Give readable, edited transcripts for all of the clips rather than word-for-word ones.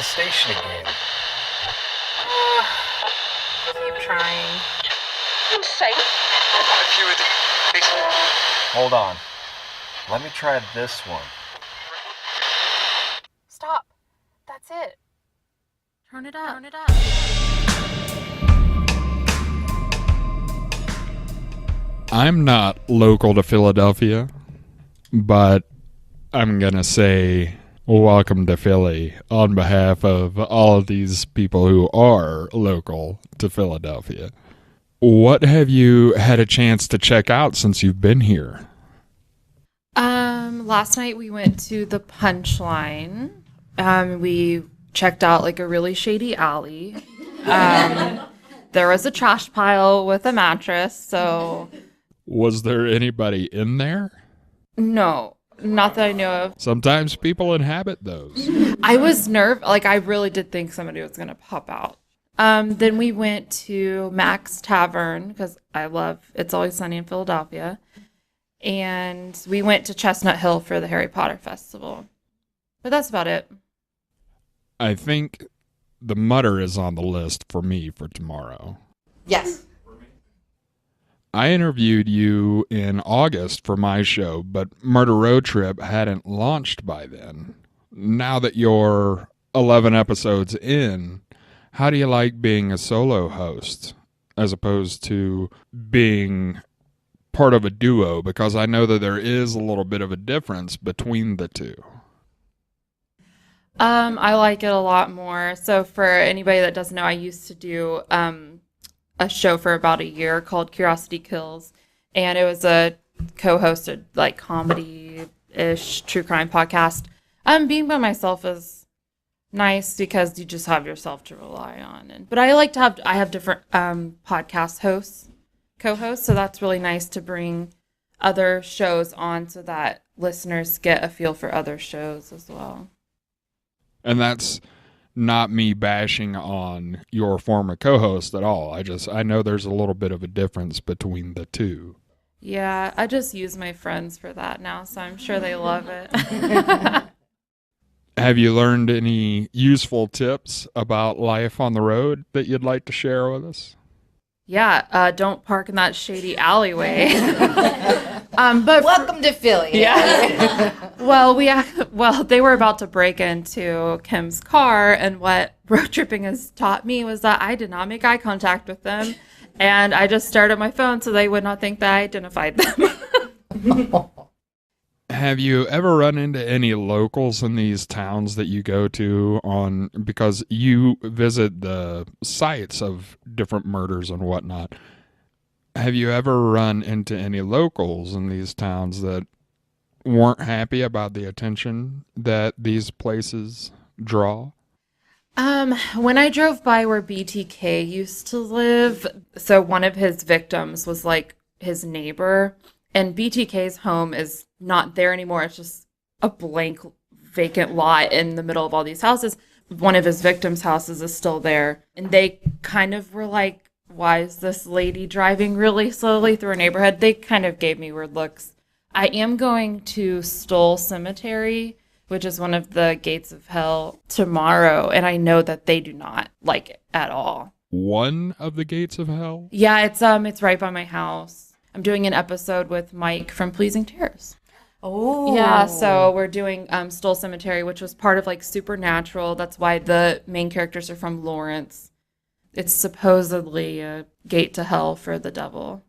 station again. Keep trying. I'm safe. If you would... Hold on. Let me try this one. Stop. That's it. Turn it up. I'm not local to Philadelphia, but I'm going to say welcome to Philly on behalf of all of these people who are local to Philadelphia. What have you had a chance to check out since you've been here? Last night we went to the Punchline. We checked out like a really shady alley. There was a trash pile with a mattress, so... Was there anybody in there? No, not that I know of. Sometimes people inhabit those. I was nervous. Like, I really did think somebody was going to pop out. Then we went to Mac's Tavern, because I love It's Always Sunny in Philadelphia. And we went to Chestnut Hill for the Harry Potter Festival. But that's about it. I think the Mutter is on the list for me for tomorrow. Yes. I interviewed you in August for my show, but Murder Road Trip hadn't launched by then. Now that you're 11 episodes in, how do you like being a solo host as opposed to being part of a duo? Because I know that there is a little bit of a difference between the two. I like it a lot more. So for anybody that doesn't know, I used to do a show for about a year called Curiosity Kills, and it was a co-hosted like comedy-ish true crime podcast. Being by myself is nice because you just have yourself to rely on. But I like to have different podcast hosts, co-hosts, so that's really nice to bring other shows on so that listeners get a feel for other shows as well. And that's not me bashing on your former co-host at all. I know there's a little bit of a difference between the two. Yeah, I just use my friends for that now, so I'm sure they love it. Have you learned any useful tips about life on the road that you'd like to share with us? Yeah, don't park in that shady alleyway. But Welcome to Philly. Yeah. Well, they were about to break into Kim's car, and what road tripping has taught me was that I did not make eye contact with them, and I just stared at my phone so they would not think that I identified them. Have you ever run into any locals in these towns that you go to because you visit the sites of different murders and whatnot? Have you ever run into any locals in these towns that weren't happy about the attention that these places draw? When I drove by where BTK used to live, so one of his victims was like his neighbor, and BTK's home is not there anymore. It's just a blank, vacant lot in the middle of all these houses. One of his victims' houses is still there, and they kind of were like, why is this lady driving really slowly through a neighborhood? They kind of gave me weird looks. I am going to Stoll Cemetery, which is one of the gates of hell, tomorrow, and I know that they do not like it at all. One of the gates of hell? Yeah, it's right by my house. I'm doing an episode with Mike from Pleasing Terrors. Oh. Yeah, so we're doing Stoll Cemetery, which was part of like Supernatural. That's why the main characters are from Lawrence. It's supposedly a gate to hell for the devil.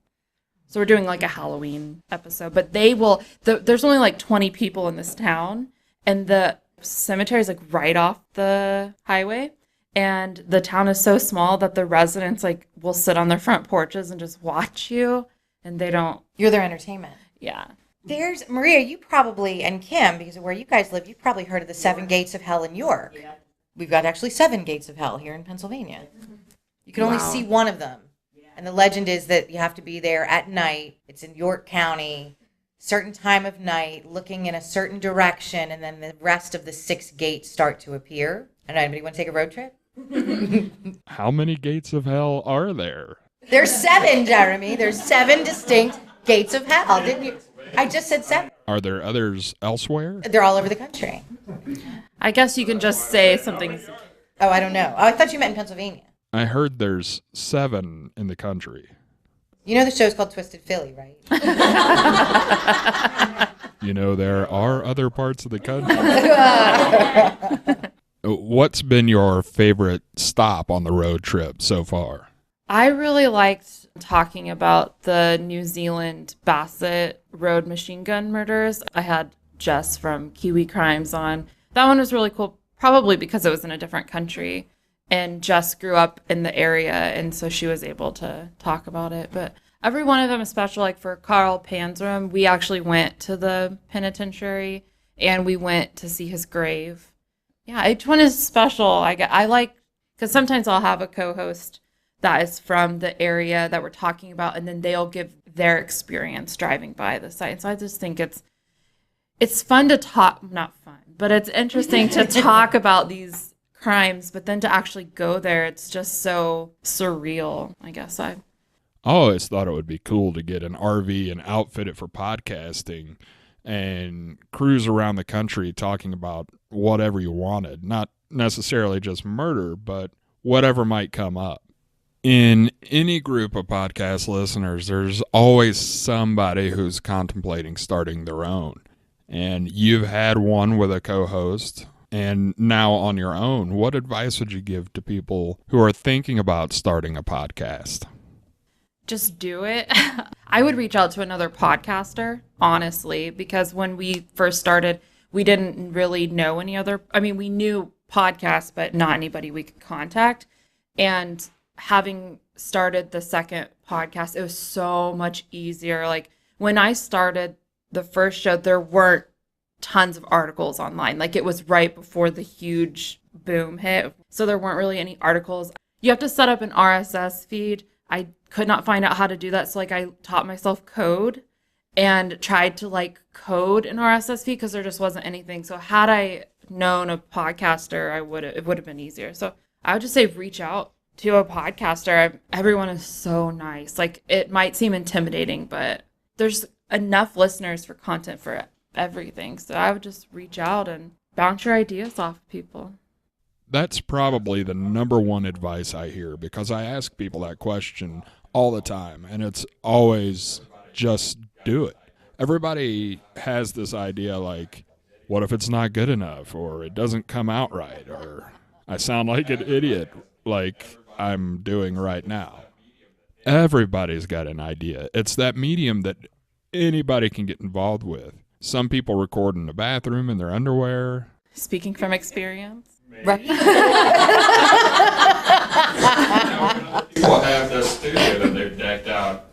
So we're doing like a Halloween episode, but there's only like 20 people in this town, and the cemetery is like right off the highway, and the town is so small that the residents like will sit on their front porches and just watch you, and they don't. You're their entertainment. Yeah. There's, Maria, you probably, and Kim, because of where you guys live, you've probably heard of the 7 Gates of Hell in York. Yeah. We've got actually 7 Gates of Hell here in Pennsylvania. You can only see one of them. And the legend is that you have to be there at night. It's in York County, certain time of night, looking in a certain direction, and then the rest of the 6 gates start to appear. I don't know, anybody want to take a road trip? How many gates of hell are there? There's 7, Jeremy. There's 7 distinct gates of hell. Didn't you? I just said 7. Are there others elsewhere? They're all over the country. I guess you can just say something's Oh, I don't know. Oh, I thought you meant in Pennsylvania. I heard there's 7 in the country. You know the show's called Twisted Philly, right? You know, there are other parts of the country. What's been your favorite stop on the road trip so far? I really liked talking about the New Zealand Bassett Road machine gun murders. I had Jess from Kiwi Crimes on. That one was really cool, probably because it was in a different country. And Jess grew up in the area, and so she was able to talk about it. But every one of them is special. Like for Carl Panzram, we actually went to the penitentiary, and we went to see his grave. Yeah, each one is special. I like, because sometimes I'll have a co-host that is from the area that we're talking about, and then they'll give their experience driving by the site. So I just think it's fun to talk, not fun, but it's interesting to talk about these crimes, but then to actually go there, it's just so surreal, I guess. I always thought it would be cool to get an RV and outfit it for podcasting and cruise around the country talking about whatever you wanted, not necessarily just murder, but whatever might come up. In any group of podcast listeners, there's always somebody who's contemplating starting their own. And you've had one with a co-host, and now on your own. What advice would you give to people who are thinking about starting a podcast? Just do it. I would reach out to another podcaster, honestly, because when we first started, we didn't really know any other. I mean, we knew podcasts, but not anybody we could contact. And having started the second podcast, it was so much easier. Like when I started the first show, there weren't tons of articles online. Like it was right before the huge boom hit. So there weren't really any articles. You have to set up an RSS feed. I could not find out how to do that. So like I taught myself code and tried to like code an RSS feed because there just wasn't anything. So had I known a podcaster, it would have been easier. So I would just say reach out to a podcaster. Everyone is so nice. Like it might seem intimidating, but there's enough listeners for content for everything. So I would just reach out and bounce your ideas off people. That's probably the number one advice I hear, because I ask people that question all the time, and it's always just do it. Everybody has this idea like, what if it's not good enough, or it doesn't come out right, or I sound like an idiot like I'm doing right now. Everybody's got an idea. It's that medium that anybody can get involved with. Some people record in the bathroom in their underwear. Speaking from experience. Right. People have this studio that they've decked out.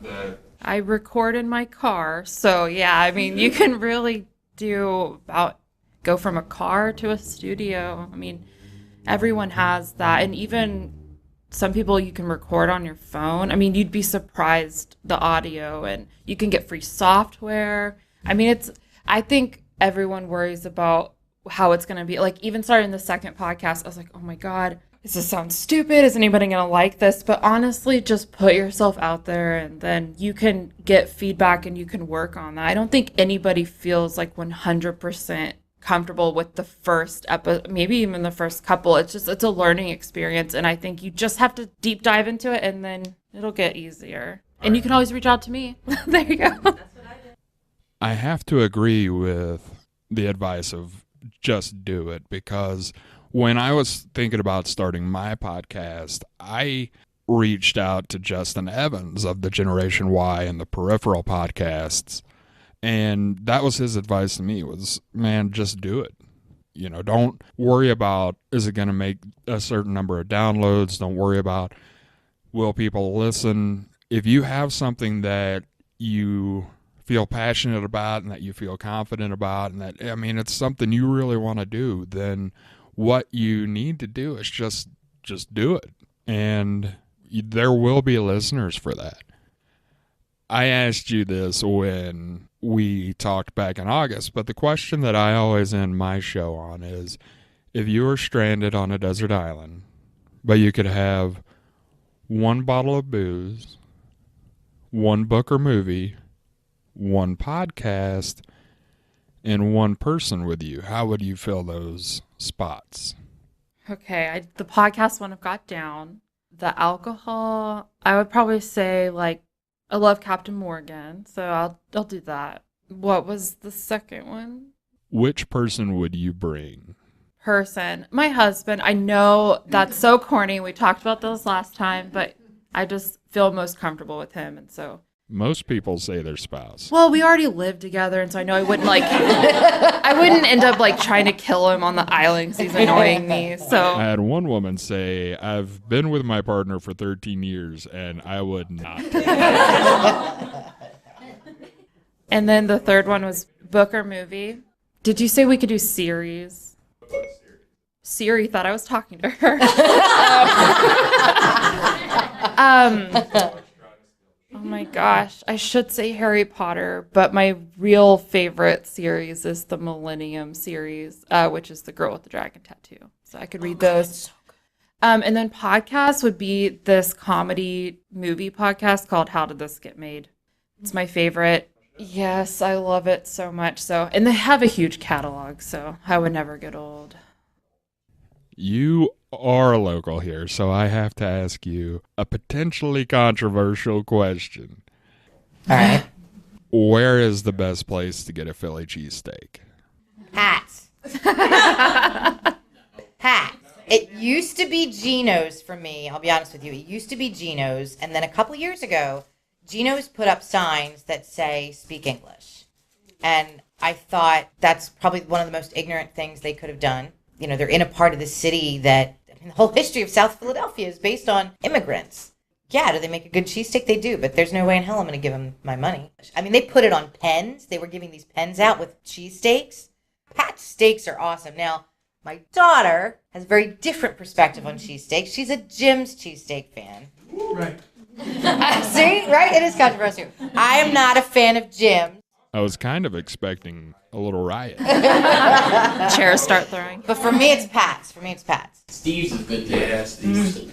I record in my car. So yeah, I mean, you can really go from a car to a studio. I mean, everyone has that. And even some people you can record on your phone. I mean, you'd be surprised the audio, and you can get free software. I mean, I think everyone worries about how it's going to be. Like, even starting the second podcast, I was like, oh my God, does this sound stupid? Is anybody going to like this? But honestly, just put yourself out there, and then you can get feedback and you can work on that. I don't think anybody feels like 100% comfortable with the first episode, maybe even the first couple. It's a learning experience. And I think you just have to deep dive into it, and then it'll get easier. And you can always reach out to me. There you go. That's what I did. I have to agree with the advice of just do it, because when I was thinking about starting my podcast, I reached out to Justin Evans of the Generation Y and the Peripheral podcasts, and that was his advice to me was, man, just do it. You know, don't worry about, is it going to make a certain number of downloads? Don't worry about, will people listen? If you have something that you feel passionate about and that you feel confident about, and that, I mean, it's something you really want to do, then what you need to do is just do it. And there will be listeners for that. I asked you this when we talked back in August, but the question that I always end my show on is, if you were stranded on a desert island, but you could have one bottle of booze, one book or movie, one podcast, and one person with you, how would you fill those spots? Okay, the podcast one I've got down. The alcohol, I would probably say like I love Captain Morgan, so I'll do that. What was the second one? Which person would you bring? Person. My husband. I know that's so corny. We talked about this last time, but I just feel most comfortable with him, and so. Most people say their spouse. Well, we already lived together, and so I know I wouldn't I wouldn't end up like trying to kill him on the island because he's annoying me. So I had one woman say, I've been with my partner for 13 years, and I would not. And then the third one was book or movie. Did you say we could do series? Siri thought I was talking to her. Oh my gosh, I should say Harry Potter, but my real favorite series is the Millennium series, which is The Girl with the Dragon Tattoo. So I could read those. And then podcasts would be this comedy movie podcast called How Did This Get Made? It's my favorite. Yes, I love it so much. So, and they have a huge catalog, so I would never get old. You are local here, so I have to ask you a potentially controversial question. All right. Where is the best place to get a Philly cheesesteak? Hats. Hats. It used to be Geno's for me. I'll be honest with you. It used to be Geno's. And then a couple years ago, Geno's put up signs that say, speak English. And I thought that's probably one of the most ignorant things they could have done. You know, they're in a part of the city that, I mean, the whole history of South Philadelphia is based on immigrants. Yeah, do they make a good cheesesteak? They do, but there's no way in hell I'm going to give them my money. I mean, they put it on pens. They were giving these pens out with cheesesteaks. Pat's steaks are awesome. Now, my daughter has a very different perspective on cheesesteaks. She's a Jim's cheesesteak fan. Right. See? Right? It is controversial. I am not a fan of Jim's. I was kind of expecting a little riot. Chairs start throwing. But for me, it's Pat's. Steve's is good too. Yeah, Steve's.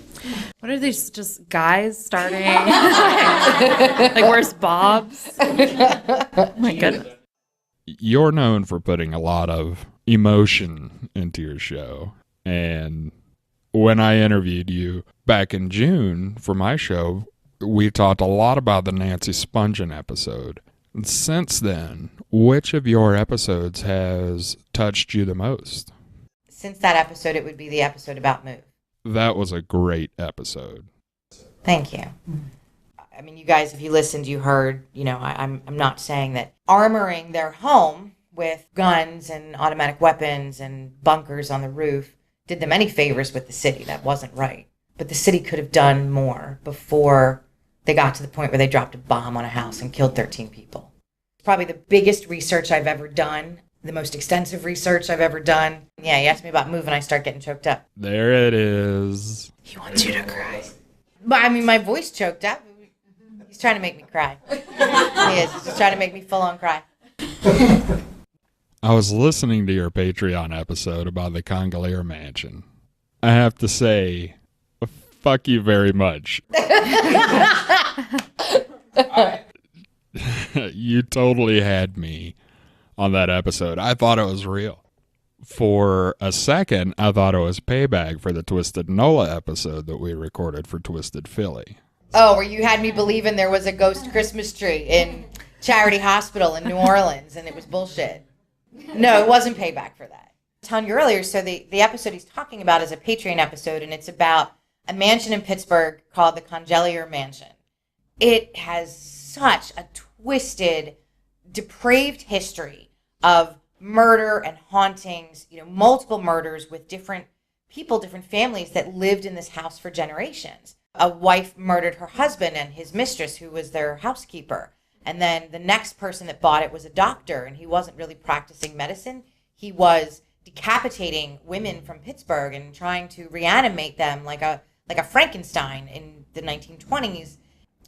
What are these just guys starting? Like, where's Bob's? Oh my goodness. You're known for putting a lot of emotion into your show. And when I interviewed you back in June for my show, we talked a lot about the Nancy Spungen episode. And since then, which of your episodes has touched you the most? Since that episode, it would be the episode about Move. That was a great episode. Thank you. I mean, you guys, if you listened, you heard, you know, I'm not saying that armoring their home with guns and automatic weapons and bunkers on the roof did them any favors with the city. That wasn't right. But the city could have done more before they got to the point where they dropped a bomb on a house and killed 13 people. It's probably the biggest research I've ever done, the most extensive research I've ever done. Yeah, you ask me about Move and I start getting choked up. There it is. He wants you to cry. But I mean, my voice choked up. He's trying to make me cry. He is. He's just trying to make me full on cry. I was listening to your Patreon episode about the Congolier Mansion. I have to say, fuck you very much. You totally had me on that episode. I thought it was real. For a second, I thought it was payback for the Twisted Nola episode that we recorded for Twisted Philly. Oh, where you had me believing there was a ghost Christmas tree in Charity Hospital in New Orleans, and it was bullshit. No, it wasn't payback for that. I was telling you earlier, so the episode he's talking about is a Patreon episode, and it's about a mansion in Pittsburgh called the Congolier Mansion. It has such a twisted, depraved history of murder and hauntings, you know, multiple murders with different people, different families that lived in this house for generations. A wife murdered her husband and his mistress, who was their housekeeper. And then the next person that bought it was a doctor, and he wasn't really practicing medicine. He was decapitating women from Pittsburgh and trying to reanimate them like a Frankenstein in the 1920s.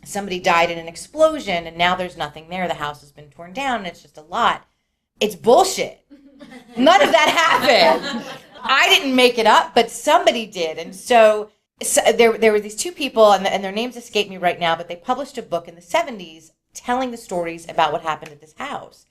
Somebody died in an explosion, and now there's nothing there. The house has been torn down, and it's just a lot. It's bullshit. None of that happened. I didn't make it up, but somebody did. And so there were these two people, and their names escape me right now, but they published a book in the 70s telling the stories about what happened at this house.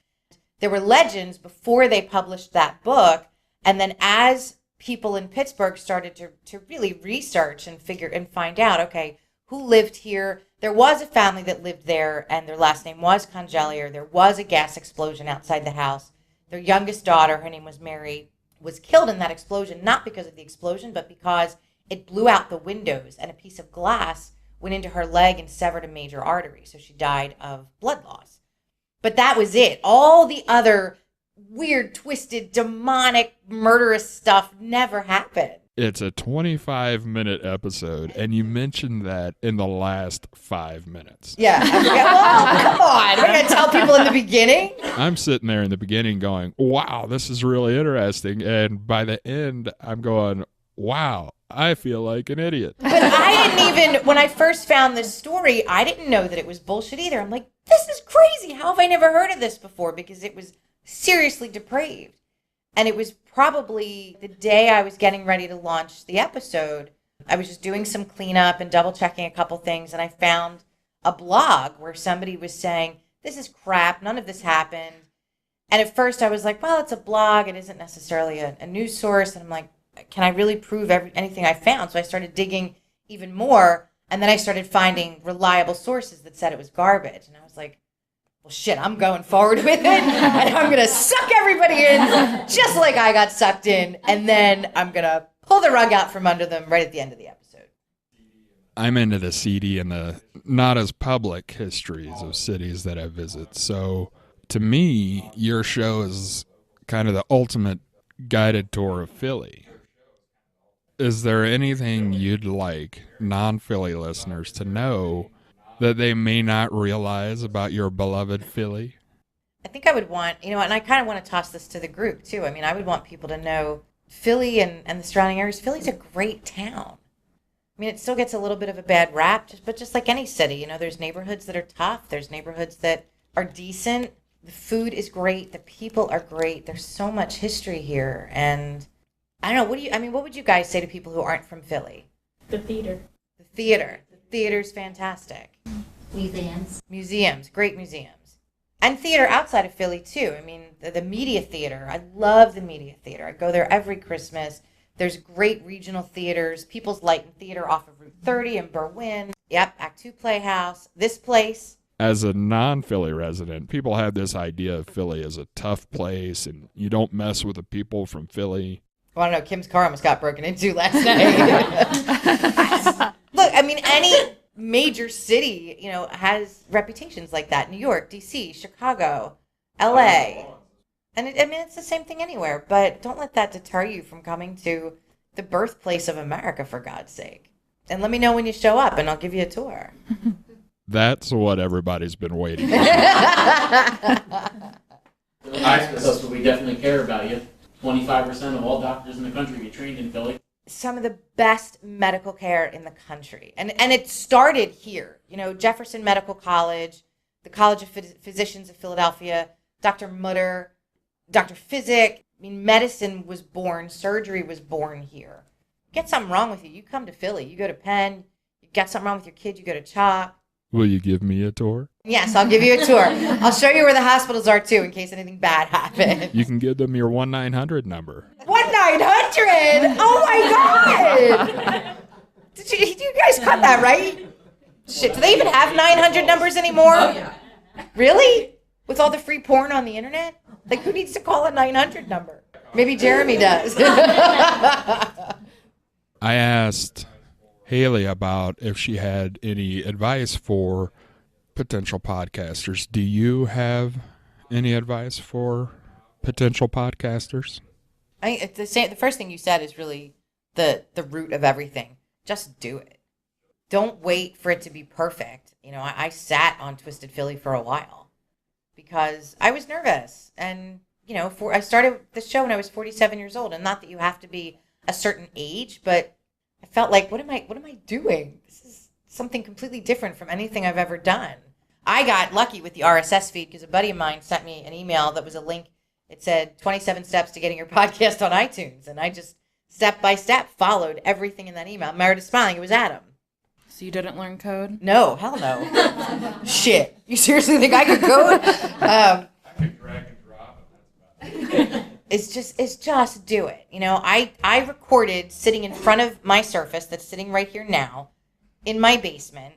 There were legends before they published that book, and then as people in Pittsburgh started to really research and find out, okay, who lived here. There was a family that lived there, and their last name was Congelier. There was a gas explosion outside the house. Their youngest daughter, her name was Mary, was killed in that explosion, not because of the explosion, but because it blew out the windows and a piece of glass went into her leg and severed a major artery. So she died of blood loss. But that was it. All the other weird, twisted, demonic, murderous stuff never happened. It's a 25-minute episode, and you mentioned that in the last 5 minutes. Yeah. Well, come on. We're going to tell people in the beginning? I'm sitting there in the beginning going, wow, this is really interesting. And by the end, I'm going, wow, I feel like an idiot. But I didn't even, when I first found this story, I didn't know that it was bullshit either. I'm like, this is crazy. How have I never heard of this before? Because it was seriously depraved. And it was probably the day I was getting ready to launch the episode. I was just doing some cleanup and double checking a couple things, and I found a blog where somebody was saying, this is crap, none of this happened. And at first I was like, well, it's a blog, it isn't necessarily a news source. And I'm like, can I really prove anything I found? So I started digging even more, and then I started finding reliable sources that said it was garbage. And I was like, well, shit, I'm going forward with it, and I'm going to suck everybody in just like I got sucked in, and then I'm going to pull the rug out from under them right at the end of the episode. I'm into the seedy and the not as public histories of cities that I visit. So to me, your show is kind of the ultimate guided tour of Philly. Is there anything you'd like non-Philly listeners to know that they may not realize about your beloved Philly? I think I would want, and I kind of want to toss this to the group too. I mean, I would want people to know Philly and the surrounding areas. Philly's a great town. I mean, it still gets a little bit of a bad rap, but just like any city, there's neighborhoods that are tough. There's neighborhoods that are decent. The food is great. The people are great. There's so much history here. And I don't know, what would you guys say to people who aren't from Philly? The theater. The theater. The theater's fantastic. Museums, great museums. And theater outside of Philly, too. I mean, the media theater. I love the media theater. I go there every Christmas. There's great regional theaters. People's Light and Theater off of Route 30 in Berwyn. Yep, Act 2 Playhouse. This place. As a non-Philly resident, people have this idea of Philly as a tough place, and you don't mess with the people from Philly. Well, I don't know. Kim's car almost got broken into last night. Look, I mean, any major city, has reputations like that. New York, D.C., Chicago, L.A. And it's the same thing anywhere. But don't let that deter you from coming to the birthplace of America, for God's sake. And let me know when you show up, and I'll give you a tour. That's what everybody's been waiting for. That's what we definitely care about you. 25% of all doctors in the country get trained in Philly. Some of the best medical care in the country. And it started here. Jefferson Medical College, the College of Physicians of Philadelphia, Dr. Mutter, Dr. Physic. I mean, medicine was born, surgery was born here. Get something wrong with you, you come to Philly. You go to Penn, you get something wrong with your kid, you go to CHOP. Will you give me a tour? Yes, I'll give you a tour. I'll show you where the hospitals are, too, in case anything bad happens. You can give them your 1-900 number. 1-900? Oh, my God! Did you guys cut that, right? Shit, do they even have 900 numbers anymore? Oh, yeah. Really? With all the free porn on the internet? Like, who needs to call a 900 number? Maybe Jeremy does. I asked Haley about if she had any advice for potential podcasters. Do you have any advice for potential podcasters? The first thing you said is really the root of everything. Just do it. Don't wait for it to be perfect. I sat on Twisted Philly for a while because I was nervous. And, I started the show when I was 47 years old. And not that you have to be a certain age, but I felt like, what am I doing? This is something completely different from anything I've ever done. I got lucky with the RSS feed because a buddy of mine sent me an email that was a link. It said 27 steps to getting your podcast on iTunes. And I just step by step followed everything in that email. Meredith smiling. It was Adam. So you didn't learn code? No, hell no. Shit. You seriously think I could code? I could drag and drop. is just do it. You know, I recorded sitting in front of my Surface that's sitting right here now in my basement.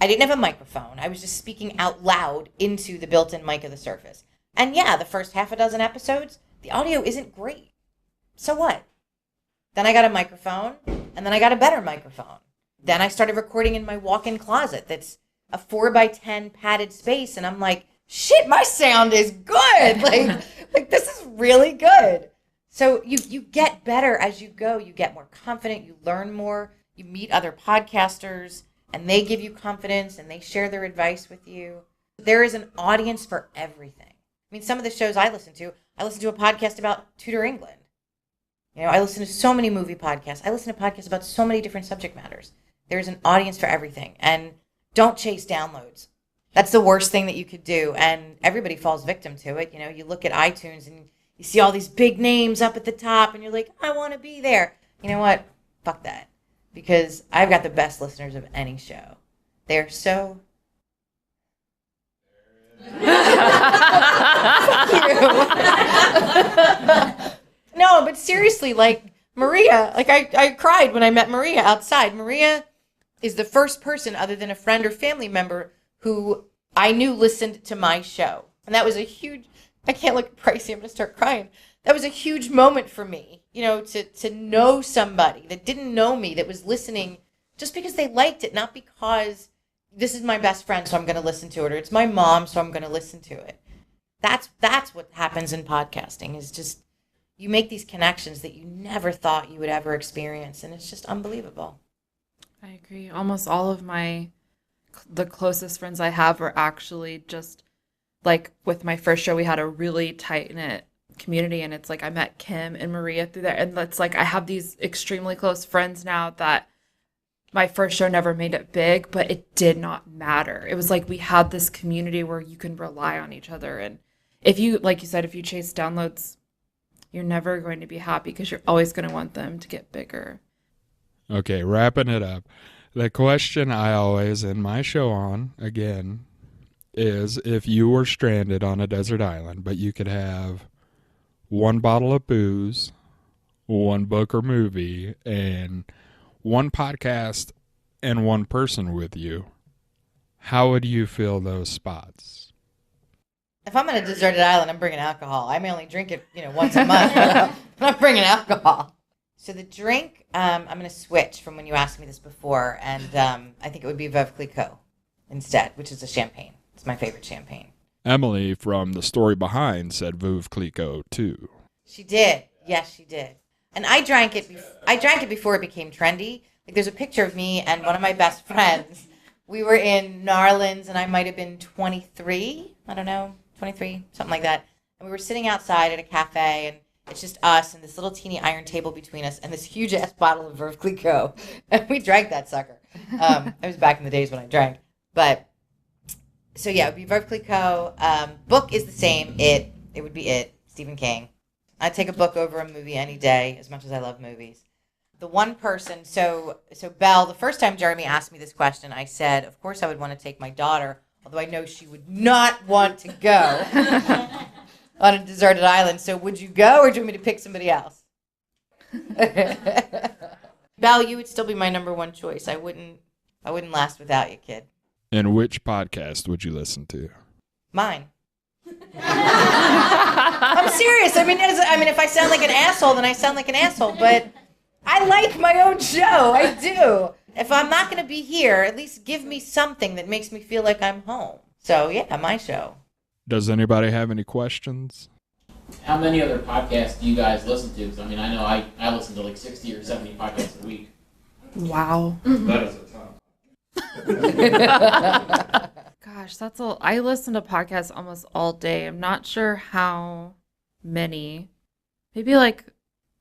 I didn't have a microphone. I was just speaking out loud into the built-in mic of the Surface. And yeah, the first half a dozen episodes, the audio isn't great. So what? Then I got a microphone, and then I got a better microphone. Then I started recording in my walk-in closet that's a 4x10 padded space, and I'm like, shit, my sound is good. Like this is really good. So you get better as you go. You get more confident. You learn more. You meet other podcasters, and they give you confidence, and they share their advice with you. There is an audience for everything. I mean, some of the shows I listen to a podcast about Tudor England. You know, I listen to so many movie podcasts. I listen to podcasts about so many different subject matters. There's an audience for everything. And don't chase downloads. That's the worst thing that you could do. And everybody falls victim to it. You know, you look at iTunes and you see all these big names up at the top and you're like, I want to be there. You know what? Fuck that. Because I've got the best listeners of any show. They're so... No, but seriously, like Maria, like I cried when I met Maria outside. Maria is the first person other than a friend or family member who I knew listened to my show. And that was a huge, I can't look at Pricey, I'm going to start crying. That was a huge moment for me, you know, to know somebody that didn't know me, that was listening just because they liked it, not because this is my best friend, so I'm going to listen to it, or it's my mom, so I'm going to listen to it. That's what happens in podcasting, is just you make these connections that you never thought you would ever experience, and it's just unbelievable. I agree. Almost all of the closest friends I have are actually just, like, with my first show, we had a really tight-knit community, and it's like I met Kim and Maria through there, and it's like I have these extremely close friends now that my first show never made it big, but it did not matter. It was like we had this community where you can rely on each other, and if you, like you said, if you chase downloads, you're never going to be happy because you're always going to want them to get bigger. Okay, wrapping it up. The question I always end my show on, again, is if you were stranded on a desert island, but you could have one bottle of booze, one book or movie, and one podcast and one person with you, how would you fill those spots? If I'm on a deserted island, I'm bringing alcohol. I may only drink it, once a month, but I'm bringing alcohol. So the drink, I'm going to switch from when you asked me this before, and I think it would be Veuve Clicquot instead, which is a champagne. It's my favorite champagne. Emily from The Story Behind said Veuve Clicquot too. She did. Yes, she did. And I drank it before it became trendy. Like, there's a picture of me and one of my best friends. We were in Narlands, and I might have been 23. I don't know, 23, something like that. And we were sitting outside at a cafe, and it's just us and this little teeny iron table between us and this huge-ass bottle of Veuve Clicquot. And we drank that sucker. It was back in the days when I drank. But, so yeah, it would be Veuve Clicquot. Book is the same. It would be it. Stephen King. I'd take a book over a movie any day, as much as I love movies. The one person, so Belle, the first time Jeremy asked me this question, I said, of course I would want to take my daughter, although I know she would not want to go on a deserted island. So would you go, or do you want me to pick somebody else? Belle, you would still be my number one choice. I wouldn't last without you, kid. And which podcast would you listen to? Mine. I'm serious. I mean, if I sound like an asshole, then I sound like an asshole. But I like my own show. I do. If I'm not going to be here, at least give me something that makes me feel like I'm home. So, yeah, my show. Does anybody have any questions? How many other podcasts do you guys listen to? Because, I mean, I know I listen to like 60 or 70 podcasts a week. Wow. That is a ton. Gosh, that's all. I listen to podcasts almost all day. I'm not sure how many. Maybe like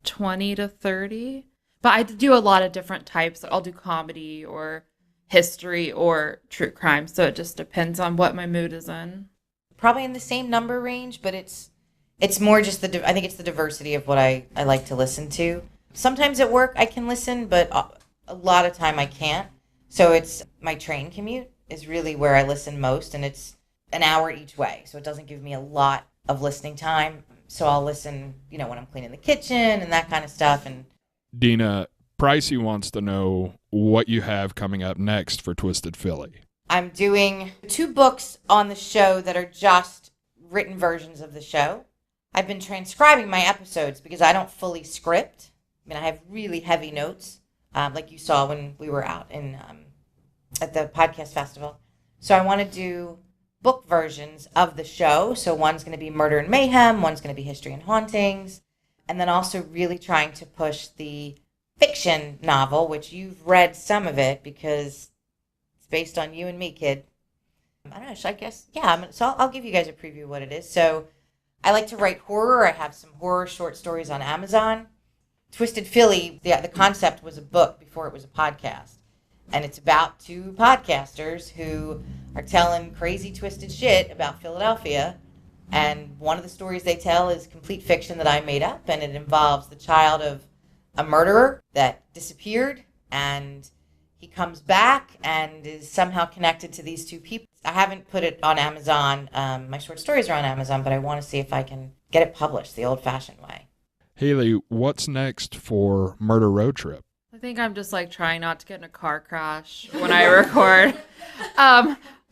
20 to 30. But I do a lot of different types. I'll do comedy or history or true crime. So it just depends on what my mood is in. Probably in the same number range, but it's more just I think it's the diversity of what I like to listen to. Sometimes at work I can listen, but a lot of time I can't. So it's my train commute is really where I listen most, and it's an hour each way. So it doesn't give me a lot of listening time. So I'll listen, when I'm cleaning the kitchen and that kind of stuff. And Dina, Pricey wants to know what you have coming up next for Twisted Philly. I'm doing 2 books on the show that are just written versions of the show. I've been transcribing my episodes because I don't fully script. I have really heavy notes, like you saw when we were out at the podcast festival. So I want to do book versions of the show. So one's going to be Murder and Mayhem, one's going to be History and Hauntings, and then also really trying to push the fiction novel, which you've read some of it because it's based on you and me, kid. I don't know, should I guess? Yeah, so I'll give you guys a preview of what it is. So I like to write horror. I have some horror short stories on Amazon. Twisted Philly, the concept was a book before it was a podcast. And it's about 2 podcasters who are telling crazy, twisted shit about Philadelphia. And one of the stories they tell is complete fiction that I made up, and it involves the child of a murderer that disappeared, and he comes back and is somehow connected to these 2 people. I haven't put it on Amazon. My short stories are on Amazon, but I want to see if I can get it published the old-fashioned way. Haley, what's next for Murder Road Trip? I think I'm just trying not to get in a car crash when I record.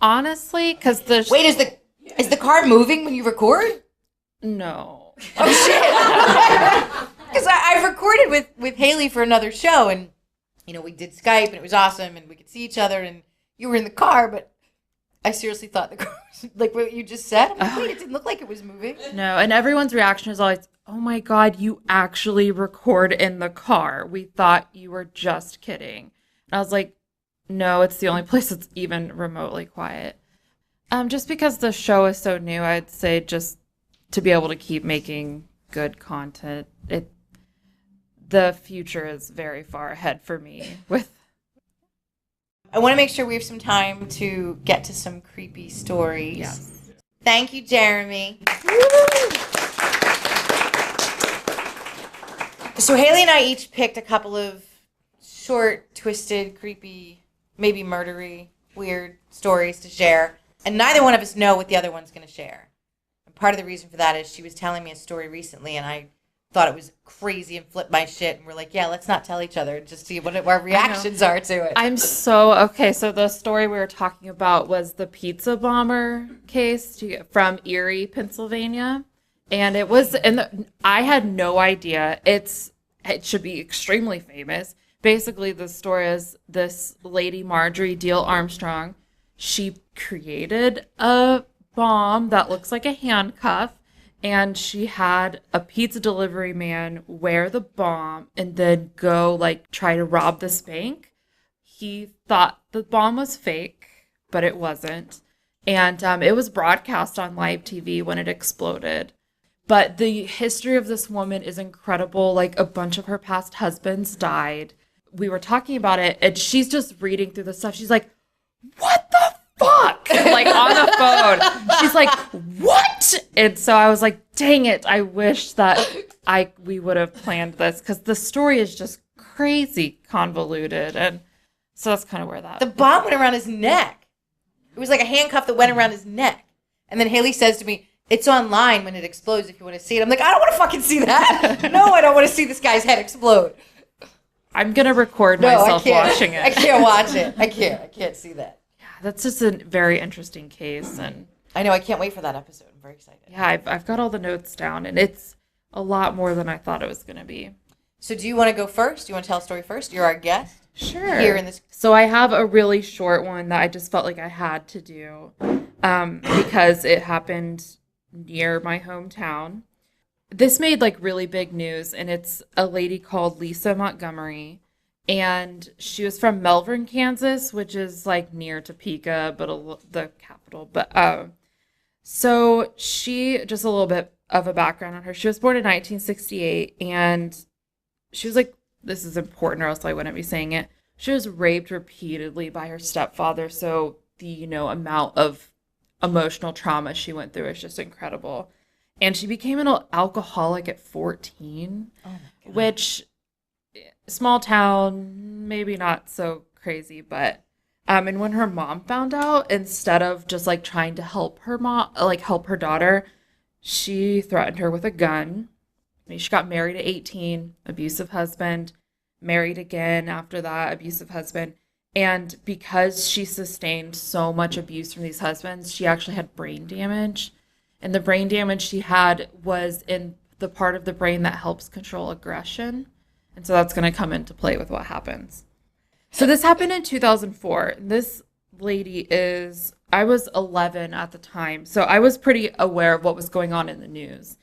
Honestly, because Wait, is the car moving when you record? No. Oh shit! Because I've recorded with Haley for another show, and we did Skype, and it was awesome, and we could see each other, and you were in the car, but I seriously thought the car was like what you just said. I'm like, wait, it didn't look like it was moving. No, and everyone's reaction is always, "Oh my God, you actually record in the car. We thought you were just kidding." And I was like, no, it's the only place that's even remotely quiet. Just because the show is so new, I'd say just to be able to keep making good content. The future is very far ahead for me with. I want to make sure we have some time to get to some creepy stories. Yes. Thank you, Jeremy. So Haley and I each picked a couple of short, twisted, creepy, maybe murdery, weird stories to share. And neither one of us know what the other one's going to share. And part of the reason for that is she was telling me a story recently, and I thought it was crazy and flipped my shit. And we're like, yeah, let's not tell each other and just see what our reactions are to it. I'm so, okay, so the story we were talking about was the pizza bomber case from Erie, Pennsylvania. And it was, I had no idea. It should be extremely famous. Basically, the story is this lady, Marjorie Deal Armstrong, she created a bomb that looks like a handcuff, and she had a pizza delivery man wear the bomb and then go try to rob this bank. He thought the bomb was fake, but it wasn't. And it was broadcast on live TV when it exploded. But the history of this woman is incredible. A bunch of her past husbands died. We were talking about it, and she's just reading through the stuff. She's like, what the fuck? On the phone. She's like, what? And so I was like, dang it. I wish that we would have planned this, because the story is just crazy convoluted. And so that's kind of where that. The bomb went around his neck. It was like a handcuff that went around his neck. And then Haley says to me, it's online when it explodes if you want to see it. I'm like, I don't want to fucking see that. No, I don't want to see this guy's head explode. I'm going to record myself watching it. I can't watch it. I can't see that. Yeah, that's just a very interesting case. And I know, I can't wait for that episode. I'm very excited. Yeah, I've got all the notes down, and it's a lot more than I thought it was going to be. So do you want to go first? Do you want to tell a story first? You're our guest. Sure. Here in this. So I have a really short one that I just felt like I had to do because it happened near my hometown. This made really big news, and it's a lady called Lisa Montgomery, and she was from Melbourne, Kansas, which is near Topeka, but the capital. But so she, just a little bit of a background on her. She was born in 1968, and she was this is important, or else I wouldn't be saying it. She was raped repeatedly by her stepfather, so the amount of emotional trauma she went through is just incredible. And she became an alcoholic at 14, which, small town, maybe not so crazy, but, and when her mom found out, instead of just trying to help her help her daughter, She threatened her with a gun. I mean, she got married at 18, abusive husband, married again after that, abusive husband. And because she sustained so much abuse from these husbands, she actually had brain damage. And the brain damage she had was in the part of the brain that helps control aggression. And so that's going to come into play with what happens. So this happened in 2004. This lady I was 11 at the time, so I was pretty aware of what was going on in the news.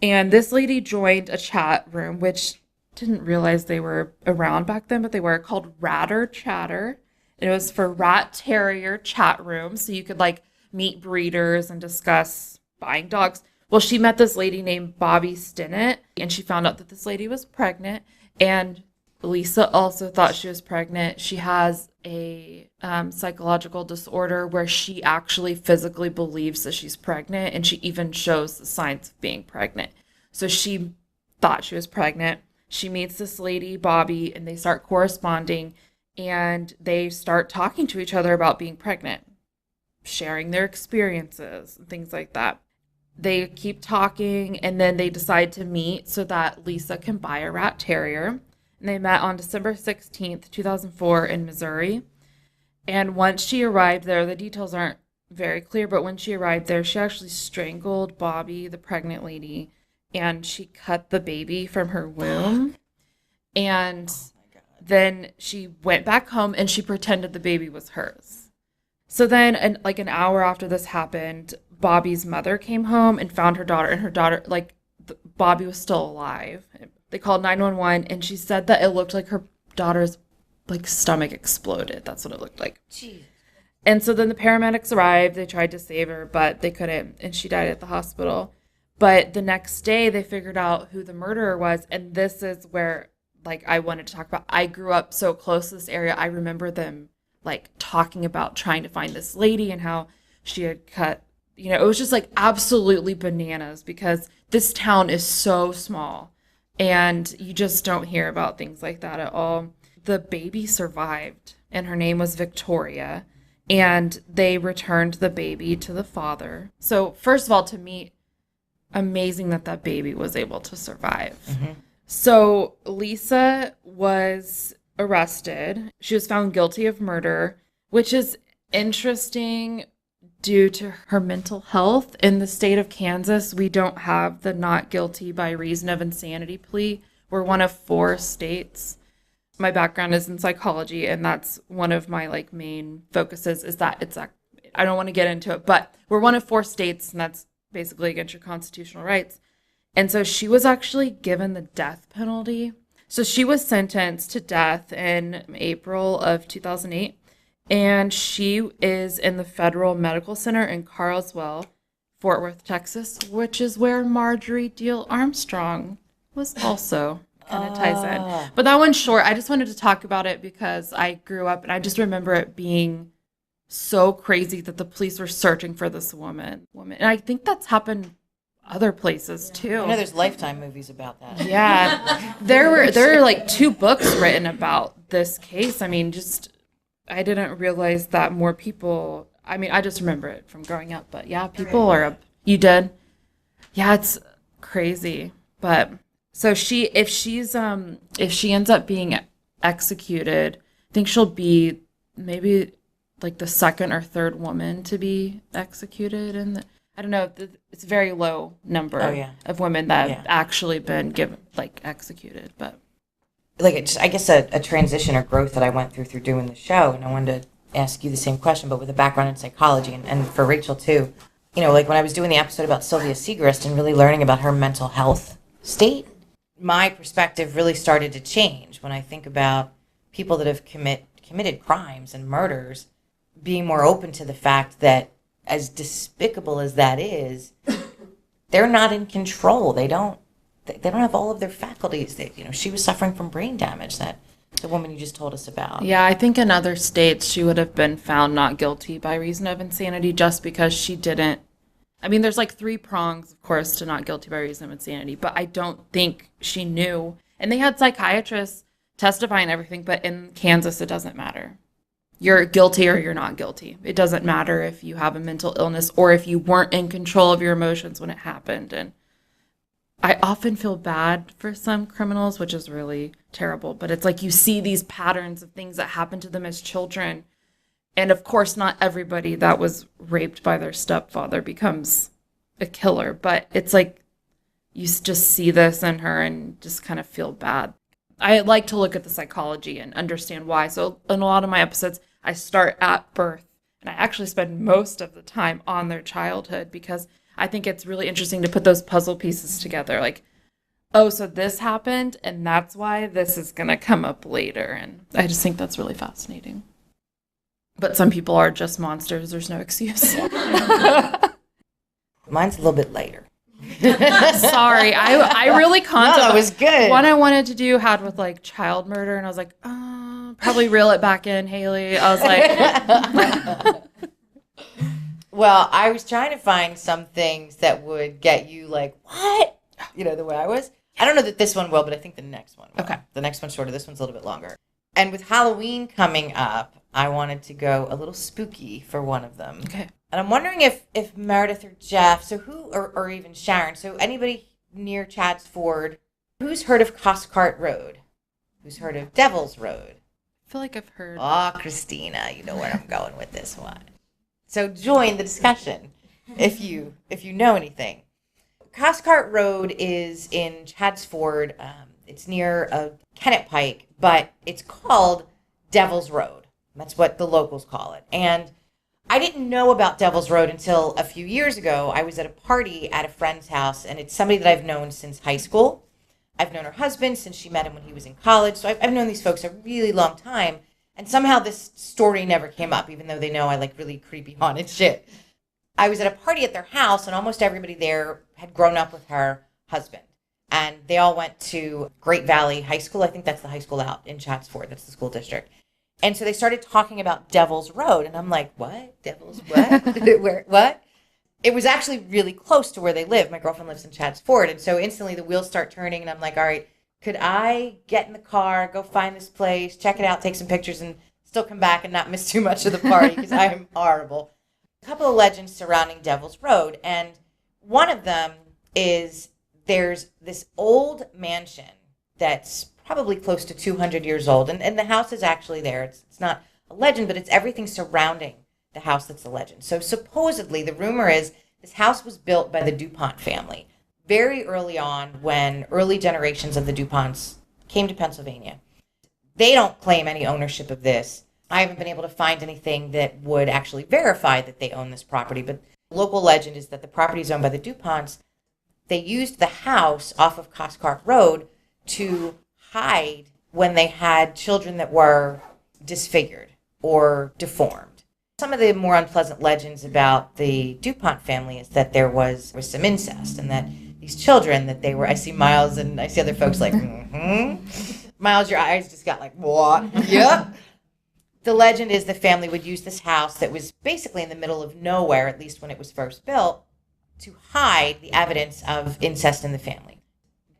And this lady joined a chat room, which didn't realize they were around back then, but they were, called Ratter Chatter. It was for rat terrier chat room, so you could like meet breeders and discuss buying dogs. Well, she met this lady named Bobby Stinnett, and she found out that this lady was pregnant, and Lisa also thought she was pregnant. She has a psychological disorder where she actually physically believes that she's pregnant, and she even shows the signs of being pregnant. So she thought she was pregnant. She meets this lady, Bobby, and they start corresponding, and they start talking to each other about being pregnant, sharing their experiences and things like that. They keep talking, and then they decide to meet so that Lisa can buy a rat terrier. And they met on December 16th, 2004 in Missouri. And once she arrived there, the details aren't very clear, but when she arrived there, she actually strangled Bobby, the pregnant lady, and she cut the baby from her womb. And then she went back home and she pretended the baby was hers. So then, an hour after this happened, Bobby's mother came home and found her daughter, and her daughter, Bobby was still alive. They called 911, and she said that it looked like her daughter's stomach exploded. That's what it looked like. Jeez. And so then the paramedics arrived. They tried to save her, but they couldn't, and she died at the hospital. But the next day, they figured out who the murderer was, and this is where I wanted to talk about. I grew up so close to this area. I remember them talking about trying to find this lady and how she had cut. It was just absolutely bananas because this town is so small. And you just don't hear about things like that at all. The baby survived, and her name was Victoria, and they returned the baby to the father. So first of all, to me, amazing that baby was able to survive. Mm-hmm. So Lisa was arrested. She was found guilty of murder, which is interesting due to her mental health. In the state of Kansas, we don't have the not guilty by reason of insanity plea. We're one of 4 states. My background is in psychology, and that's one of my main focuses is that I don't want to get into it, but we're one of 4 states, and that's basically against your constitutional rights. And so she was actually given the death penalty. So she was sentenced to death in April of 2008. And she is in the Federal Medical Center in Carlswell, Fort Worth, Texas, which is where Marjorie Deal Armstrong was also. Kind of ties in. But that one's short. I just wanted to talk about it because I grew up and I just remember it being so crazy that the police were searching for this woman. And I think that's happened other places too. I know there's Lifetime movies about that. Yeah. there are 2 books written about this case. I mean, I didn't realize that more people, I just remember it from growing up, but yeah, people are, you did? Yeah, it's crazy. But, so if she ends up being executed, I think she'll be maybe the second or third woman to be executed. And I don't know, it's a very low number of women that have actually been executed, but. I guess a transition or growth that I went through doing the show, and I wanted to ask you the same question, but with a background in psychology, and for Rachel too. When I was doing the episode about Sylvia Segrist and really learning about her mental health state, my perspective really started to change when I think about people that have committed crimes and murders, being more open to the fact that, as despicable as that is, they're not in control. They don't have all of their faculties. She was suffering from brain damage, that the woman you just told us about. Yeah, I think in other states she would have been found not guilty by reason of insanity just because she didn't. There's 3 prongs, of course, to not guilty by reason of insanity, but I don't think she knew. And they had psychiatrists testify and everything, but in Kansas it doesn't matter. You're guilty or you're not guilty. It doesn't matter if you have a mental illness or if you weren't in control of your emotions when it happened. And I often feel bad for some criminals, which is really terrible. But it's like you see these patterns of things that happen to them as children. And of course, not everybody that was raped by their stepfather becomes a killer. But it's like you just see this in her and just kind of feel bad. I like to look at the psychology and understand why. So in a lot of my episodes, I start at birth, and I actually spend most of the time on their childhood because I think it's really interesting to put those puzzle pieces together. Like, oh, so this happened, and that's why this is going to come up later. And I just think that's really fascinating. But some people are just monsters. There's no excuse. Mine's a little bit later. Sorry, I really contemplated. No, that was good. One I wanted to do had with like child murder, and I was like, probably reel it back in, Haley. I was like, well, I was trying to find some things that would get you like, what? You know, the way I was. I don't know that this one will, but I think the next one will. Okay. The next one's shorter. This one's a little bit longer. And with Halloween coming up, I wanted to go a little spooky for one of them. okay. And I'm wondering if Meredith or Jeff, so who, or even Sharon, so anybody near Chad's Ford, who's heard of Coscart Road? Who's heard of Devil's Road? I feel like I've heard. Oh, Christina, you know where I'm going with this one. So join the discussion if you know anything. Coscart Road is in Chad's Ford. It's near Kennett Pike, but it's called Devil's Road. That's what the locals call it. And I didn't know about Devil's Road until a few years ago. I was at a party at a friend's house, and it's somebody that I've known since high school. I've known her husband since she met him when he was in college. So I've known these folks a really long time. And somehow this story never came up, even though they know I like really creepy haunted shit. I was at a party at their house, and almost everybody there had grown up with her husband. And they all went to Great Valley High School. I think that's the high school out in Chad's Ford. That's the school district. And so they started talking about Devil's Road. And I'm like, what? Devil's what? Where? What? It was actually really close to where they live. My girlfriend lives in Chad's Ford. And so instantly the wheels start turning. And I'm like, all right, could I get in the car, go find this place, check it out, take some pictures, and still come back and not miss too much of the party because I am horrible. A couple of legends surrounding Devil's Road. And one of them is there's this old mansion that's probably close to 200 years old. And the house is actually there. It's not a legend, but it's everything surrounding the house that's a legend. So supposedly the rumor is this house was built by the DuPont family very early on when early generations of the DuPonts came to Pennsylvania. They don't claim any ownership of this. I haven't been able to find anything that would actually verify that they own this property, but local legend is that the property is owned by the DuPonts. They used the house off of Coscart Road to hide when they had children that were disfigured or deformed. Some of the more unpleasant legends about the DuPont family is that there was some incest, and that these children that they were, I see Miles and I see other folks like, Miles, your eyes just got like, what? Yep. The legend is the family would use this house that was basically in the middle of nowhere, at least when it was first built, to hide the evidence of incest in the family.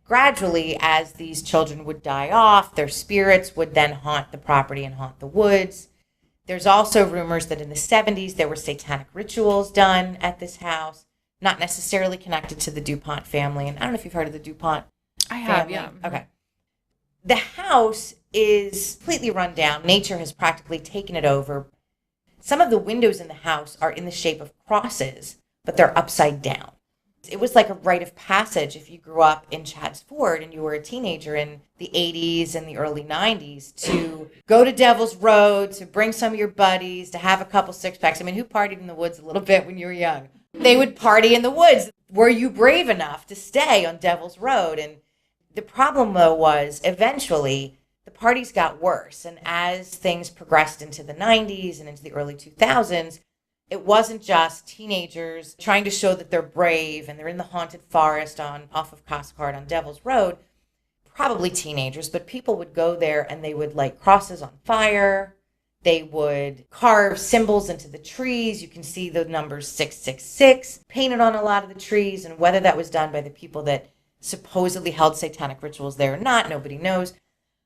Gradually, as these children would die off, their spirits would then haunt the property and haunt the woods. There's also rumors that in the 70s there were satanic rituals done at this house, not necessarily connected to the DuPont family. And I don't know if you've heard of the DuPont I have, family. yeah. Okay. The house is completely run down. Nature has practically taken it over. Some of the windows in the house are in the shape of crosses, but they're upside down. It was like a rite of passage if you grew up in Chad's Ford and you were a teenager in the 80s and the early 90s to go to Devil's Road, to bring some of your buddies, to have a couple six-packs. I mean, who partied in the woods a little bit when you were young? They would party in the woods. Were you brave enough to stay on Devil's Road? And the problem, though, was eventually the parties got worse. And as things progressed into the 90s and into the early 2000s, it wasn't just teenagers trying to show that they're brave and they're in the haunted forest off of Coscart on Devil's Road. Probably teenagers, but people would go there and they would light crosses on fire. They would carve symbols into the trees. You can see the numbers 666 painted on a lot of the trees. And whether that was done by the people that supposedly held satanic rituals there or not, nobody knows.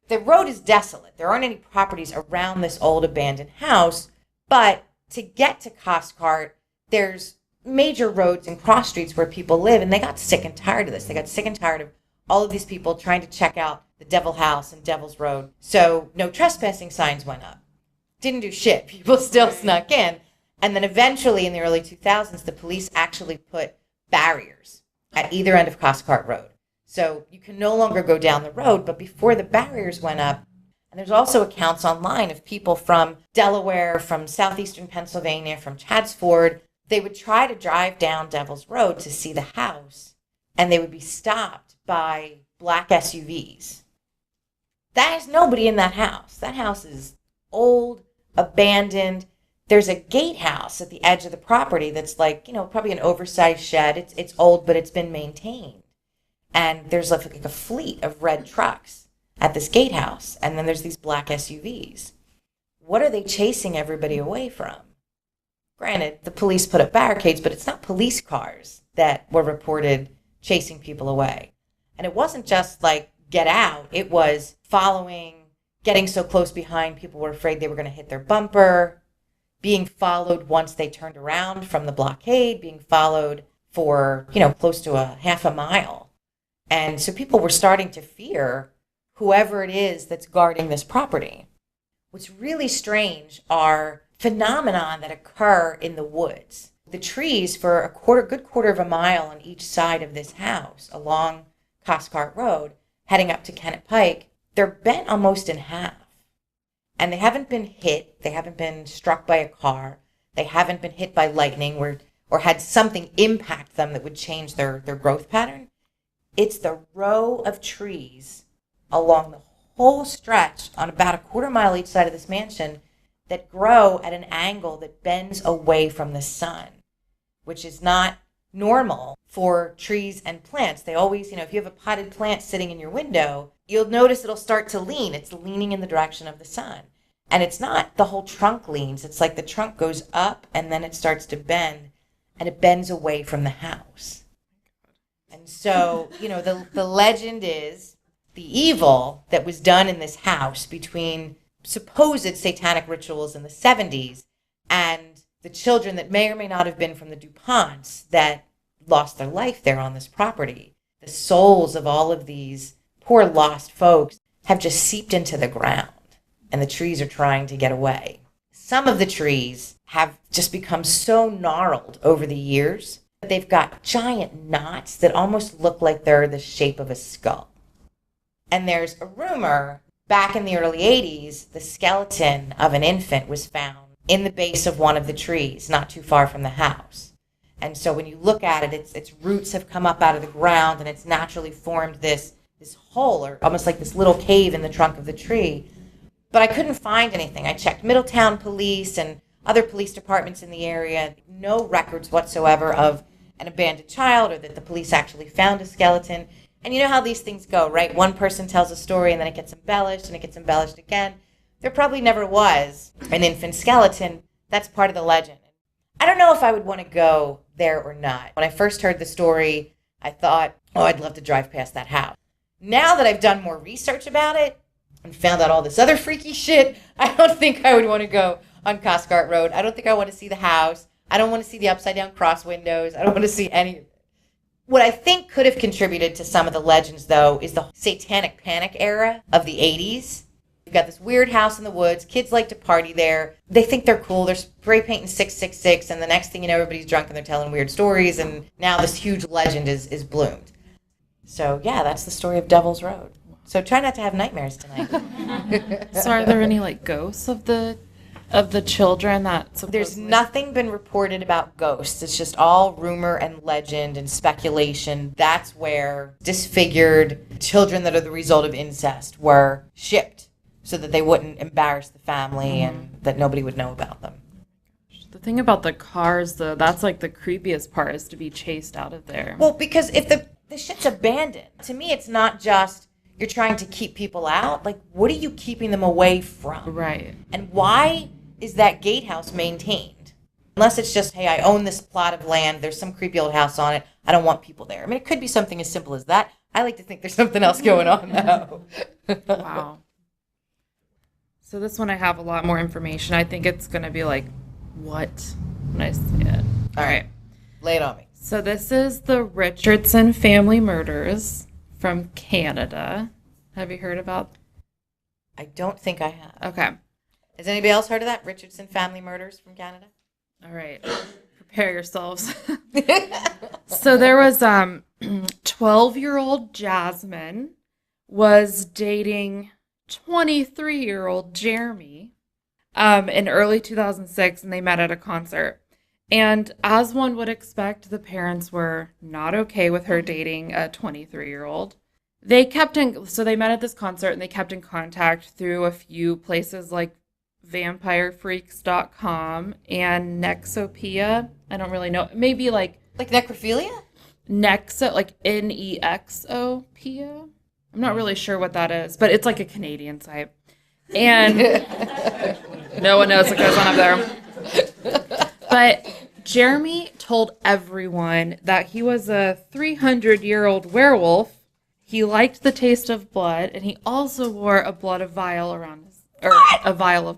The road is desolate. There aren't any properties around this old abandoned house, but to get to Cathcart, there's major roads and cross streets where people live, and they got sick and tired of this. They got sick and tired of all of these people trying to check out the Devil House and Devil's Road. So no trespassing signs went up. Didn't do shit. People still snuck in. And then eventually in the early 2000s, the police actually put barriers at either end of Cathcart Road. So you can no longer go down the road, but before the barriers went up, and there's also accounts online of people from Delaware, from southeastern Pennsylvania, from Chadds Ford, they would try to drive down Devil's Road to see the house, and they would be stopped by black SUVs. There's nobody in that house. That house is old, abandoned. There's a gatehouse at the edge of the property that's like, probably an oversized shed. It's old, but it's been maintained. And there's like a fleet of red trucks at this gatehouse. And then there's these black SUVs. What are they chasing everybody away from? Granted, the police put up barricades, but it's not police cars that were reported chasing people away. And it wasn't just like, get out. It was following, getting so close behind, people were afraid they were going to hit their bumper, being followed once they turned around from the blockade, being followed for, close to a half a mile. And so people were starting to fear whoever it is that's guarding this property. What's really strange are phenomena that occur in the woods. The trees for a good quarter of a mile on each side of this house along Cathcart Road, heading up to Kennett Pike, they're bent almost in half. And they haven't been hit. They haven't been struck by a car. They haven't been hit by lightning or had something impact them that would change their growth pattern. It's the row of trees along the whole stretch on about a quarter mile each side of this mansion that grow at an angle that bends away from the sun, which is not normal for trees and plants. They always, if you have a potted plant sitting in your window, you'll notice it'll start to lean. It's leaning in the direction of the sun. And it's not the whole trunk leans. It's like the trunk goes up and then it starts to bend, and it bends away from the house. And so, the legend is the evil that was done in this house between supposed satanic rituals in the 70s and the children that may or may not have been from the DuPonts that lost their life there on this property. The souls of all of these poor lost folks have just seeped into the ground, and the trees are trying to get away. Some of the trees have just become so gnarled over the years that they've got giant knots that almost look like they're the shape of a skull. And there's a rumor, back in the early 80s, the skeleton of an infant was found in the base of one of the trees, not too far from the house. And so when you look at it, its roots have come up out of the ground, and it's naturally formed this hole, or almost like this little cave in the trunk of the tree. But I couldn't find anything. I checked Middletown Police and other police departments in the area. No records whatsoever of an abandoned child or that the police actually found a skeleton. And you know how these things go, right? One person tells a story and then it gets embellished and it gets embellished again. There probably never was an infant skeleton. That's part of the legend. I don't know if I would want to go there or not. When I first heard the story, I thought, I'd love to drive past that house. Now that I've done more research about it and found out all this other freaky shit, I don't think I would want to go on Cathcart Road. I don't think I want to see the house. I don't want to see the upside-down cross windows. I don't want to see any of it. What I think could have contributed to some of the legends, though, is the satanic panic era of the 80s. You've got this weird house in the woods. Kids like to party there. They think they're cool. They're spray painting 666, and the next thing you know, everybody's drunk and they're telling weird stories, and now this huge legend is bloomed. So, yeah, that's the story of Devil's Road. So try not to have nightmares tonight. So are there any, ghosts of the children that supposedly... There's nothing been reported about ghosts. It's just all rumor and legend and speculation. That's where disfigured children that are the result of incest were shipped so that they wouldn't embarrass the family and that nobody would know about them. The thing about the cars, though, that's the creepiest part, is to be chased out of there. Well, because if the shit's abandoned, to me it's not just you're trying to keep people out. What are you keeping them away from? Right. And why is that gatehouse maintained? Unless it's just, hey, I own this plot of land, there's some creepy old house on it, I don't want people there. I mean, it could be something as simple as that. I like to think there's something else going on, though. Wow. So this one I have a lot more information. I think it's going to be like, what? When I say it. All right. Lay it on me. So this is the Richardson family murders from Canada. Have you heard about? I don't think I have. Okay. Has anybody else heard of that? Richardson family murders from Canada? All right. Prepare yourselves. So there was 12-year-old Jasmine was dating 23-year-old Jeremy in early 2006, and they met at a concert. And as one would expect, the parents were not okay with her dating a 23-year-old. They met at this concert, and they kept in contact through a few places like vampirefreaks.com and Nexopia. I don't really know. Maybe like necrophilia? Nexo, like Nexopia. I'm not really sure what that is, but it's like a Canadian site. And no one knows what goes on up there. But Jeremy told everyone that he was a 300-year-old werewolf. He liked the taste of blood, and he also wore a vial of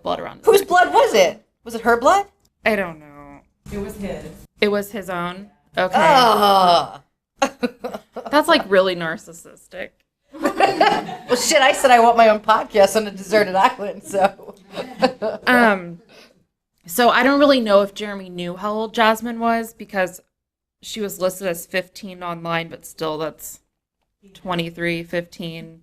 blood around his Whose neck. blood was it? Was it her blood? I don't know. It was his. It was his own? Okay. Oh. That's like really narcissistic. Well, shit, I said I want my own podcast on a deserted island, so. So I don't really know if Jeremy knew how old Jasmine was because she was listed as 15 online, but still that's 23, 15.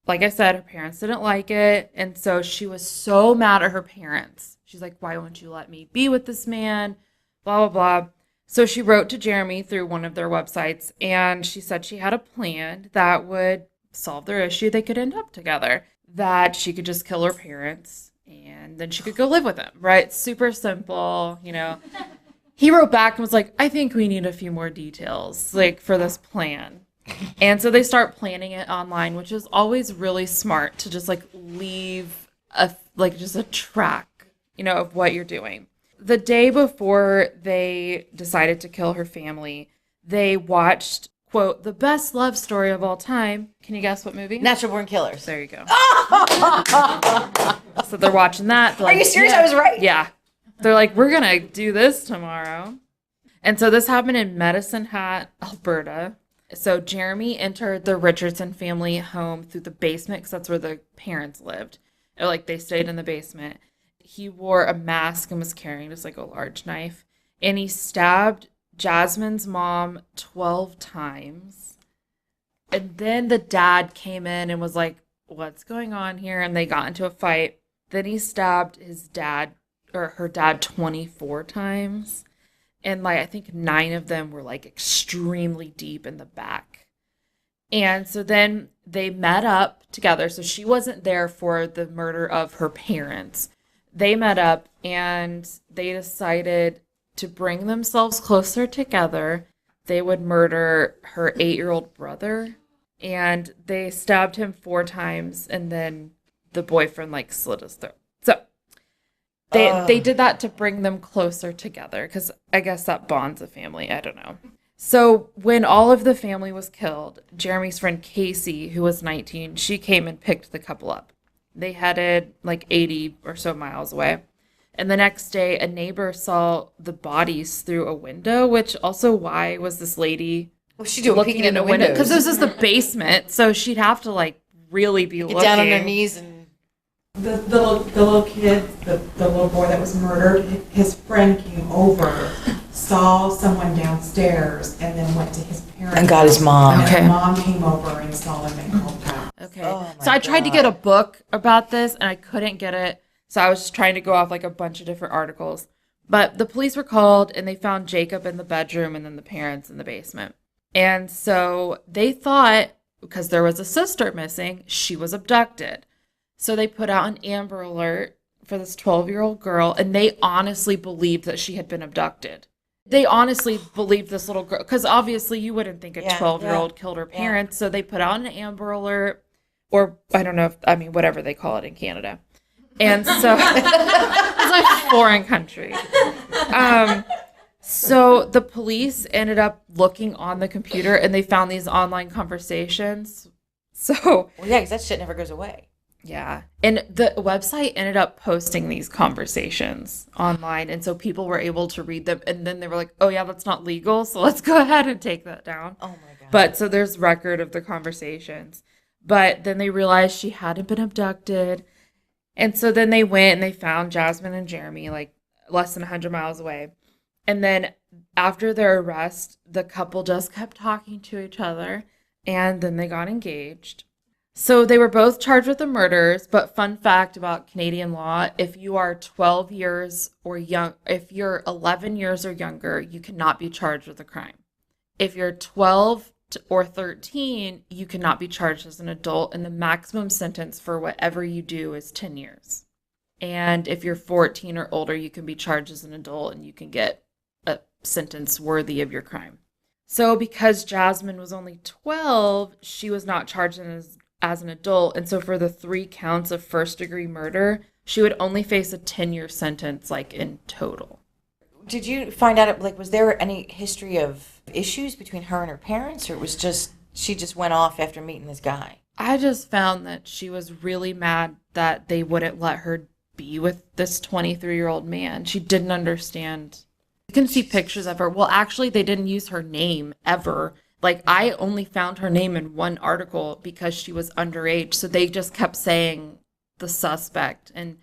Like I said, her parents didn't like it, and so she was so mad at her parents. She's like, why won't you let me be with this man? Blah, blah, blah. So she wrote to Jeremy through one of their websites, and she said she had a plan that would solve their issue. They could end up together, that she could just kill her parents, and then she could go live with him, right? Super simple, you know. He wrote back and was like, I think we need a few more details, like, for this plan. And so they start planning it online, which is always really smart to just, like, leave just a track, you know, of what you're doing. The day before they decided to kill her family, they watched, quote, the best love story of all time. Can you guess what movie? Natural Born Killers. There you go. So they're watching that. They're Are like, you serious? yeah. I was right. Yeah. They're like, we're going to do this tomorrow. And so this happened in Medicine Hat, Alberta. So Jeremy entered the Richardson family home through the basement because that's where the parents lived. Or like they stayed in the basement. He wore a mask and was carrying just like a large knife. And he stabbed Jasmine's mom 12 times. And then the dad came in and was like, what's going on here? And they got into a fight. Then he stabbed her dad 24 times. And like I think 9 of them were like extremely deep in the back. And so then they met up together. So she wasn't there for the murder of her parents. They met up and they decided to bring themselves closer together. They would murder her 8-year-old brother. And they stabbed him 4 times, and then the boyfriend like slit his throat. So they did that to bring them closer together because I guess that bonds a family. I don't know. So when all of the family was killed, Jeremy's friend Casey, who was 19, she came and picked the couple up. They headed like 80 or so miles away. And the next day, a neighbor saw the bodies through a window, which also why was this lady What's she doing? looking Peeking in the window? Because this is the basement, so she'd have to like really be looking. Get down on her knees and... The little kid, the little boy that was murdered, his friend came over, saw someone downstairs, and then went to his parents. And got his mom. And Okay. his mom came over and saw him and called cops. Okay. Oh my So I tried to God. get a book about this and I couldn't get it. So I was just trying to go off like a bunch of different articles. But the police were called and they found Jacob in the bedroom and then the parents in the basement. And so they thought, because there was a sister missing, she was abducted. So they put out an Amber Alert for this 12-year-old girl, and they honestly believed that she had been abducted. They honestly believed this little girl, because obviously you wouldn't think a 12-year-old killed her parents. So they put out an Amber Alert, or I don't know, whatever they call it in Canada. And so it's like a foreign country. So the police ended up looking on the computer, and they found these online conversations. So Well, yeah, because that shit never goes away. Yeah. And the website ended up posting these conversations online. And so people were able to read them. And then they were like, oh, yeah, that's not legal. So let's go ahead and take that down. Oh, my God. But so there's record of the conversations. But then they realized she hadn't been abducted. And so then they went and they found Jasmine and Jeremy like less than 100 miles away. And then after their arrest, the couple just kept talking to each other. And then they got engaged. So they were both charged with the murders, but fun fact about Canadian law, if you are 12 years or young, if you're 11 years or younger, you cannot be charged with a crime. If you're 12 or 13, you cannot be charged as an adult, and the maximum sentence for whatever you do is 10 years. And if you're 14 or older, you can be charged as an adult and you can get a sentence worthy of your crime. So because Jasmine was only 12, she was not charged as an adult. And so for the 3 counts of first-degree murder, she would only face a 10-year sentence, like, in total. Did you find out, like, was there any history of issues between her and her parents, or it was just, she just went off after meeting this guy? I just found that she was really mad that they wouldn't let her be with this 23-year-old man. She didn't understand. You can see pictures of her. Well, actually, they didn't use her name ever. Like, I only found her name in one article because she was underage. So they just kept saying the suspect. And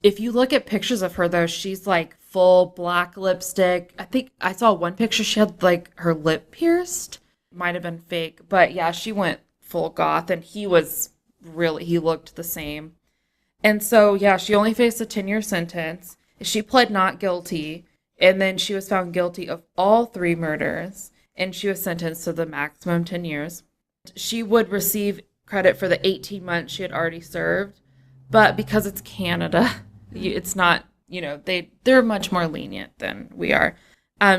if you look at pictures of her, though, she's like full black lipstick. I think I saw one picture. She had like her lip pierced. Might have been fake. But yeah, she went full goth. And he looked the same. And so, yeah, she only faced a 10-year sentence. She pled not guilty. And then she was found guilty of all 3 murders. And she was sentenced to the maximum 10 years. She would receive credit for the 18 months she had already served. But because it's Canada, it's not, they're much more lenient than we are.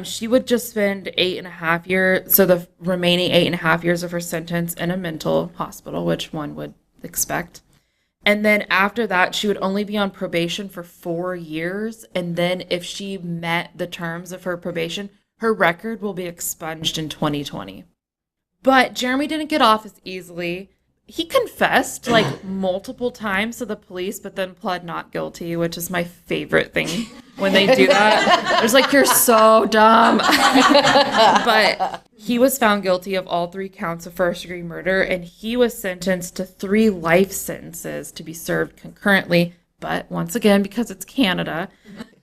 She would just spend 8.5 years, so the remaining 8.5 years of her sentence in a mental hospital, which one would expect. And then after that, she would only be on probation for 4 years. And then if she met the terms of her probation, her record will be expunged in 2020. But Jeremy didn't get off as easily. He confessed like multiple times to the police, but then pled not guilty, which is my favorite thing when they do that. There's like, you're so dumb. But he was found guilty of all 3 counts of first-degree murder, and he was sentenced to 3 life sentences to be served concurrently. But once again, because it's Canada,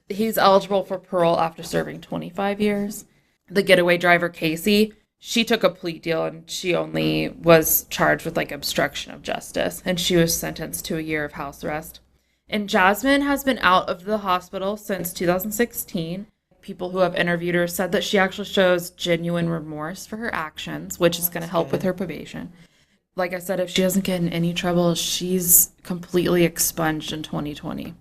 he's eligible for parole after serving 25 years. The getaway driver, Casey, she took a plea deal and she only was charged with like obstruction of justice, and she was sentenced to a year of house arrest. And Jasmine has been out of the hospital since 2016. People who have interviewed her said that she actually shows genuine remorse for her actions, which is going to help with her probation. Like I said, if she doesn't get in any trouble, she's completely expunged in 2020.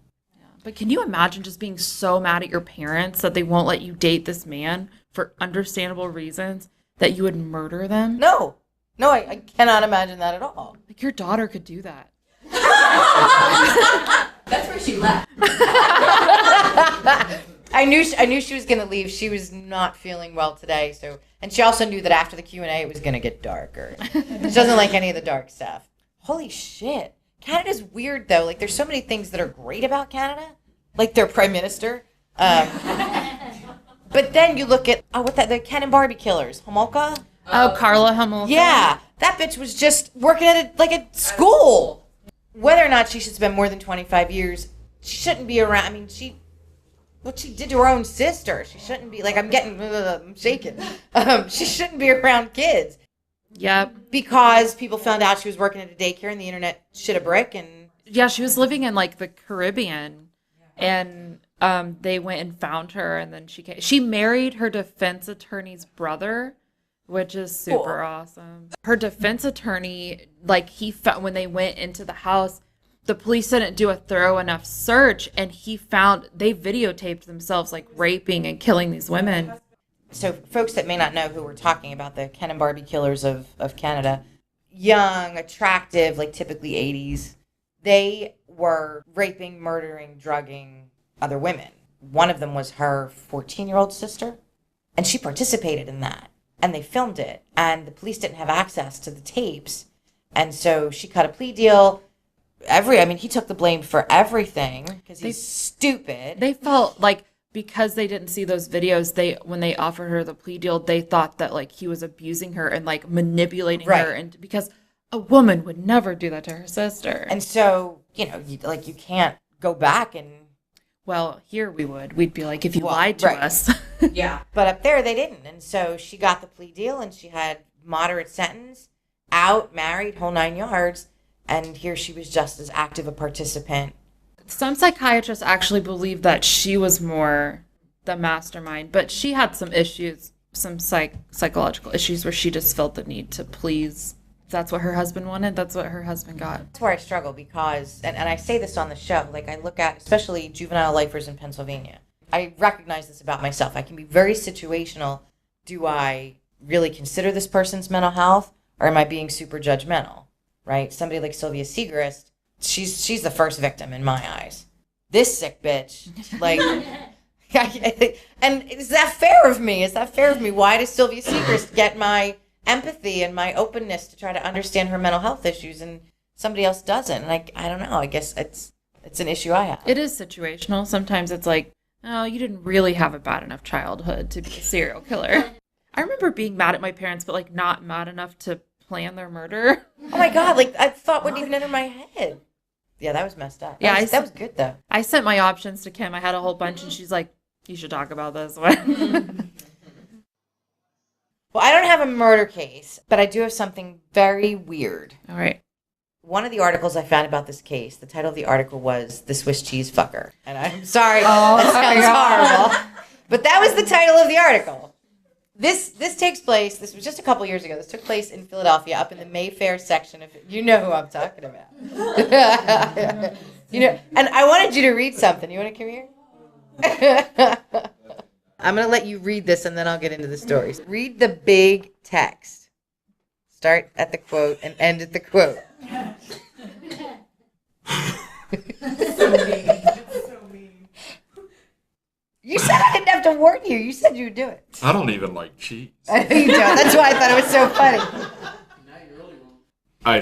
But can you imagine just being so mad at your parents that they won't let you date this man for understandable reasons, that you would murder them? No, I cannot imagine that at all. Like, your daughter could do that. That's where she left. I knew she was going to leave. She was not feeling well today, and she also knew that after the Q&A it was going to get darker. She doesn't like any of the dark stuff. Holy shit. Canada's weird, though. Like, there's so many things that are great about Canada, like their prime minister. But then you look at, the Ken and Barbie killers, Homolka? Oh, Carla Homolka. Yeah, that bitch was just working at a school. Whether or not she should spend more than 25 years, she shouldn't be around. I mean, what she did to her own sister, she shouldn't be, like, I'm shaking. She shouldn't be around kids. Yep. Because people found out she was working at a daycare and the internet shit a brick. And yeah, she was living in like the Caribbean, and they went and found her, and then she married her defense attorney's brother, which is super awesome. Her defense attorney, like, when they went into the house, the police didn't do a thorough enough search, and they videotaped themselves like raping and killing these women. So folks that may not know who we're talking about, the Ken and Barbie killers of Canada, young, attractive, like typically 80s, they were raping, murdering, drugging other women. One of them was her 14-year-old sister, and she participated in that. And they filmed it, and the police didn't have access to the tapes. And so she cut a plea deal. he took the blame for everything because he's stupid. They felt like because they didn't see those videos, when they offered her the plea deal, they thought that like he was abusing her and like manipulating her, and because a woman would never do that to her sister. And so, you can't go back and... Well, here we would. We'd be like, if you lied to us. Yeah. But up there, they didn't. And so she got the plea deal, and she had moderate sentence, out, married, whole 9 yards. And here she was just as active a participant. Some psychiatrists actually believe that she was more the mastermind, but she had some issues, some psychological issues where she just felt the need to please. That's what her husband wanted. That's what her husband got. That's where I struggle because, and I say this on the show, like I look at, especially juvenile lifers in Pennsylvania. I recognize this about myself. I can be very situational. Do I really consider this person's mental health, or am I being super judgmental, right? Somebody like Sylvia Segrist, she's the first victim in my eyes. This sick bitch, like, and is that fair of me? Is that fair of me? Why does Sylvia Segrist get my empathy and my openness to try to understand her mental health issues and somebody else doesn't? And I don't know. I guess it's an issue I have. It is situational. Sometimes it's like, oh, you didn't really have a bad enough childhood to be a serial killer. I remember being mad at my parents, but like not mad enough to plan their murder. Oh my God, like I thought wouldn't even enter my head. Yeah, that was messed up. That was good though. I sent my options to Kim. I had a whole bunch and she's like, you should talk about this one. Well, I don't have a murder case, but I do have something very weird. All right. One of the articles I found about this case, the title of the article was The Swiss Cheese Fucker. And I'm sorry, that sounds horrible. But that was the title of the article. This takes place, this was just a couple years ago. This took place in Philadelphia, up in the Mayfair section of, you know who I'm talking about. And I wanted you to read something. You want to come here? I'm going to let you read this, and then I'll get into the stories. Read the big text. Start at the quote and end at the quote. So mean. You said I didn't have to warn you. You said you would do it. I don't even like cheese. I know you don't. That's why I thought it was so funny. Now you're really wrong. I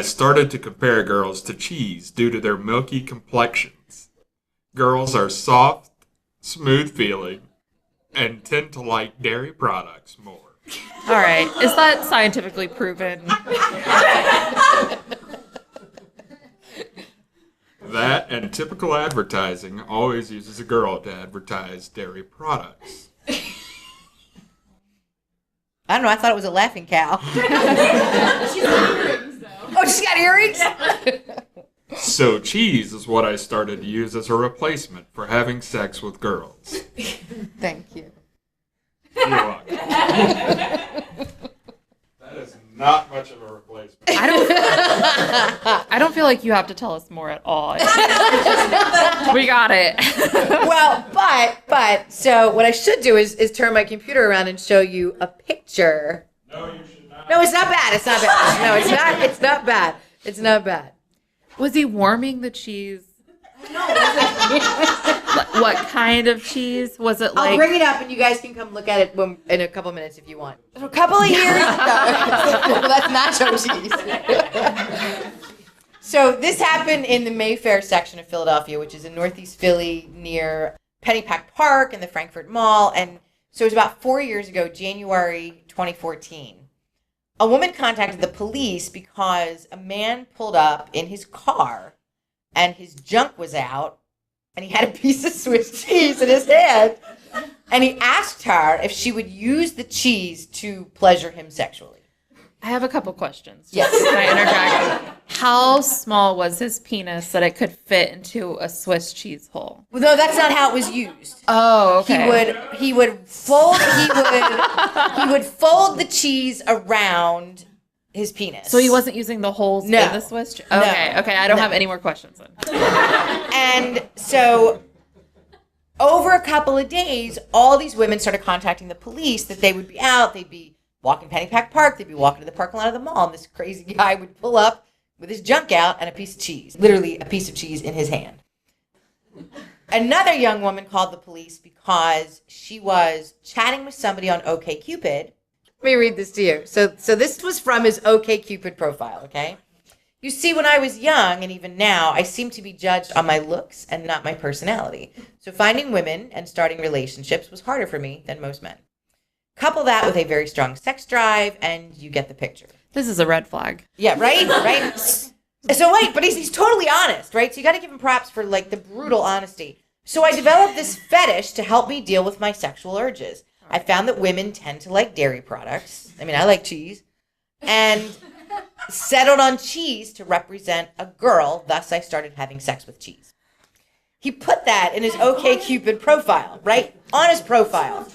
started to compare girls to cheese due to their milky complexions. Girls are soft, smooth feeling, and tend to like dairy products more. All right. Is that scientifically proven? That and typical advertising always uses a girl to advertise dairy products. I don't know. I thought it was a laughing cow. She's got earrings, though. Oh, she's got earrings? So cheese is what I started to use as a replacement for having sex with girls. Thank you. You're welcome. That is not much of a replacement. I don't feel like you have to tell us more at all. We got it. Well, but, so what I should do is turn my computer around and show you a picture. No, you should not. No, it's not bad. It's not bad. No, it's not. It's not bad. It's not bad. Was he warming the cheese? What kind of cheese? Was it like... I'll bring it up and you guys can come look at it in a couple minutes if you want. A couple of years ago. Well, that's nacho cheese. So this happened in the Mayfair section of Philadelphia, which is in Northeast Philly near Pennypack Park and the Frankfurt Mall. And so it was about 4 years ago, January 2014. A woman contacted the police because a man pulled up in his car and his junk was out, and he had a piece of Swiss cheese in his hand, and he asked her if she would use the cheese to pleasure him sexually. I have a couple questions. Yes. Can I interject? How small was his penis that it could fit into a Swiss cheese hole? Well, no, that's not how it was used. Oh, okay. He would fold the cheese around his penis. So he wasn't using the holes in the Swiss cheese? Okay, okay. I don't have any more questions then. And so over a couple of days, all these women started contacting the police that they would be out, they'd be walking Pennypack Park, they'd be walking to the parking lot of the mall, and this crazy guy would pull up with his junk out and a piece of cheese, literally a piece of cheese in his hand. Another young woman called the police because she was chatting with somebody on OkCupid, Let me read this to you. So this was from his OkCupid profile, okay? You see, when I was young, and even now, I seem to be judged on my looks and not my personality. So finding women and starting relationships was harder for me than most men. Couple that with a very strong sex drive, and you get the picture. This is a red flag. Yeah, right? Right? So wait, but he's totally honest, right? So you got to give him props for, like, the brutal honesty. So I developed this fetish to help me deal with my sexual urges. I found that women tend to like dairy products. I mean, I like cheese. And settled on cheese to represent a girl. Thus, I started having sex with cheese. He put that in his OkCupid profile, right? On his profile.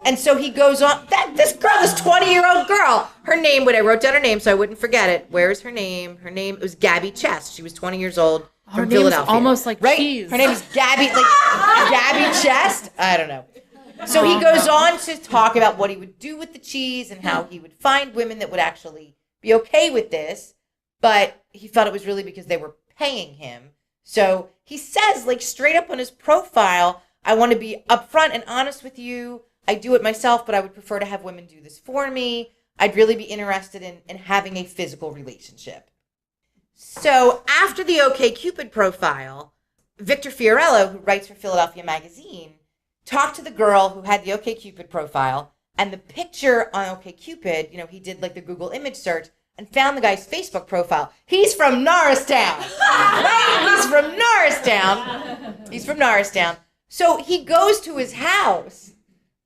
And so he goes on. This 20-year-old girl, her name, I wrote down her name so I wouldn't forget it. Where's her name? Her name was Gabby Chest. She was 20 years old Her from name's Philadelphia. almost like right? cheese. Her name is Gabby, Gabby Chest? I don't know. So he goes on to talk about what he would do with the cheese and how he would find women that would actually be okay with this, but he felt it was really because they were paying him. So he says, like, straight up on his profile, I want to be upfront and honest with you. I do it myself, but I would prefer to have women do this for me. I'd really be interested in having a physical relationship. So after the OkCupid profile, Victor Fiorello, who writes for Philadelphia Magazine, talked to the girl who had the OkCupid profile, and the picture on OkCupid, he did like the Google image search and found the guy's Facebook profile. He's from Norristown, right? He's from Norristown. So he goes to his house.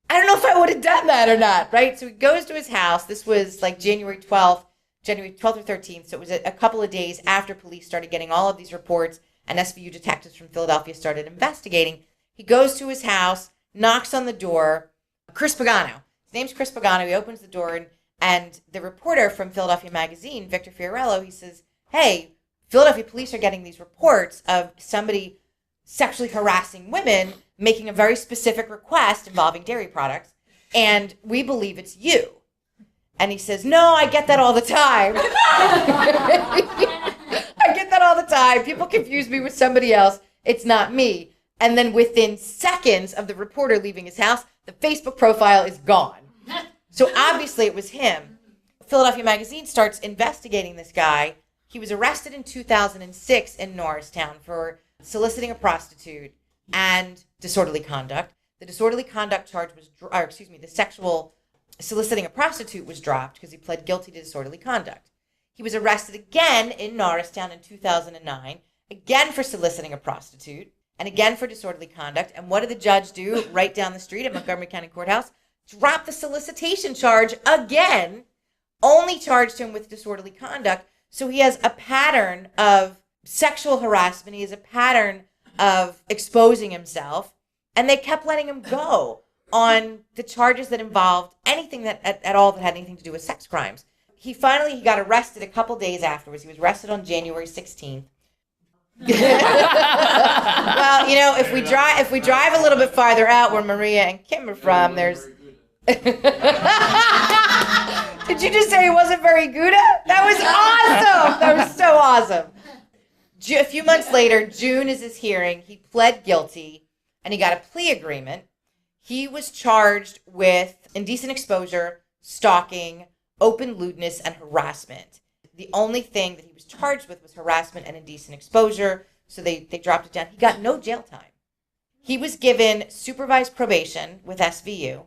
I don't know if I would have done that or not, right? So he goes to his house. This was like January 12th or 13th. So it was a couple of days after police started getting all of these reports and SVU detectives from Philadelphia started investigating. He goes to his house, knocks on the door. Chris Pagano. His name's Chris Pagano. He opens the door, and the reporter from Philadelphia Magazine, Victor Fiorello, he says, hey, Philadelphia police are getting these reports of somebody sexually harassing women, making a very specific request involving dairy products, and we believe it's you. And he says, no, I get that all the time. I get that all the time. People confuse me with somebody else. It's not me. And then within seconds of the reporter leaving his house, the Facebook profile is gone. So obviously it was him. Philadelphia Magazine starts investigating this guy. He was arrested in 2006 in Norristown for soliciting a prostitute and disorderly conduct. The disorderly conduct charge was, the sexual soliciting a prostitute was dropped because he pled guilty to disorderly conduct. He was arrested again in Norristown in 2009, again for soliciting a prostitute, and again for disorderly conduct. And what did the judge do right down the street at Montgomery County Courthouse? Drop the solicitation charge again, only charged him with disorderly conduct. So he has a pattern of sexual harassment. He has a pattern of exposing himself. And they kept letting him go on the charges that involved anything that at all that had anything to do with sex crimes. He got arrested a couple days afterwards. He was arrested on January 16th. Well, if we drive a little bit farther out where Maria and Kim are from, there's Did you just say it wasn't very Gouda? That was awesome. That was so awesome. A few months later, June is his hearing. He pled guilty and he got a plea agreement. He was charged with indecent exposure, stalking, open lewdness, and harassment. The only thing that he was charged with was harassment and indecent exposure, so they dropped it down. He got no jail time. He was given supervised probation with SVU,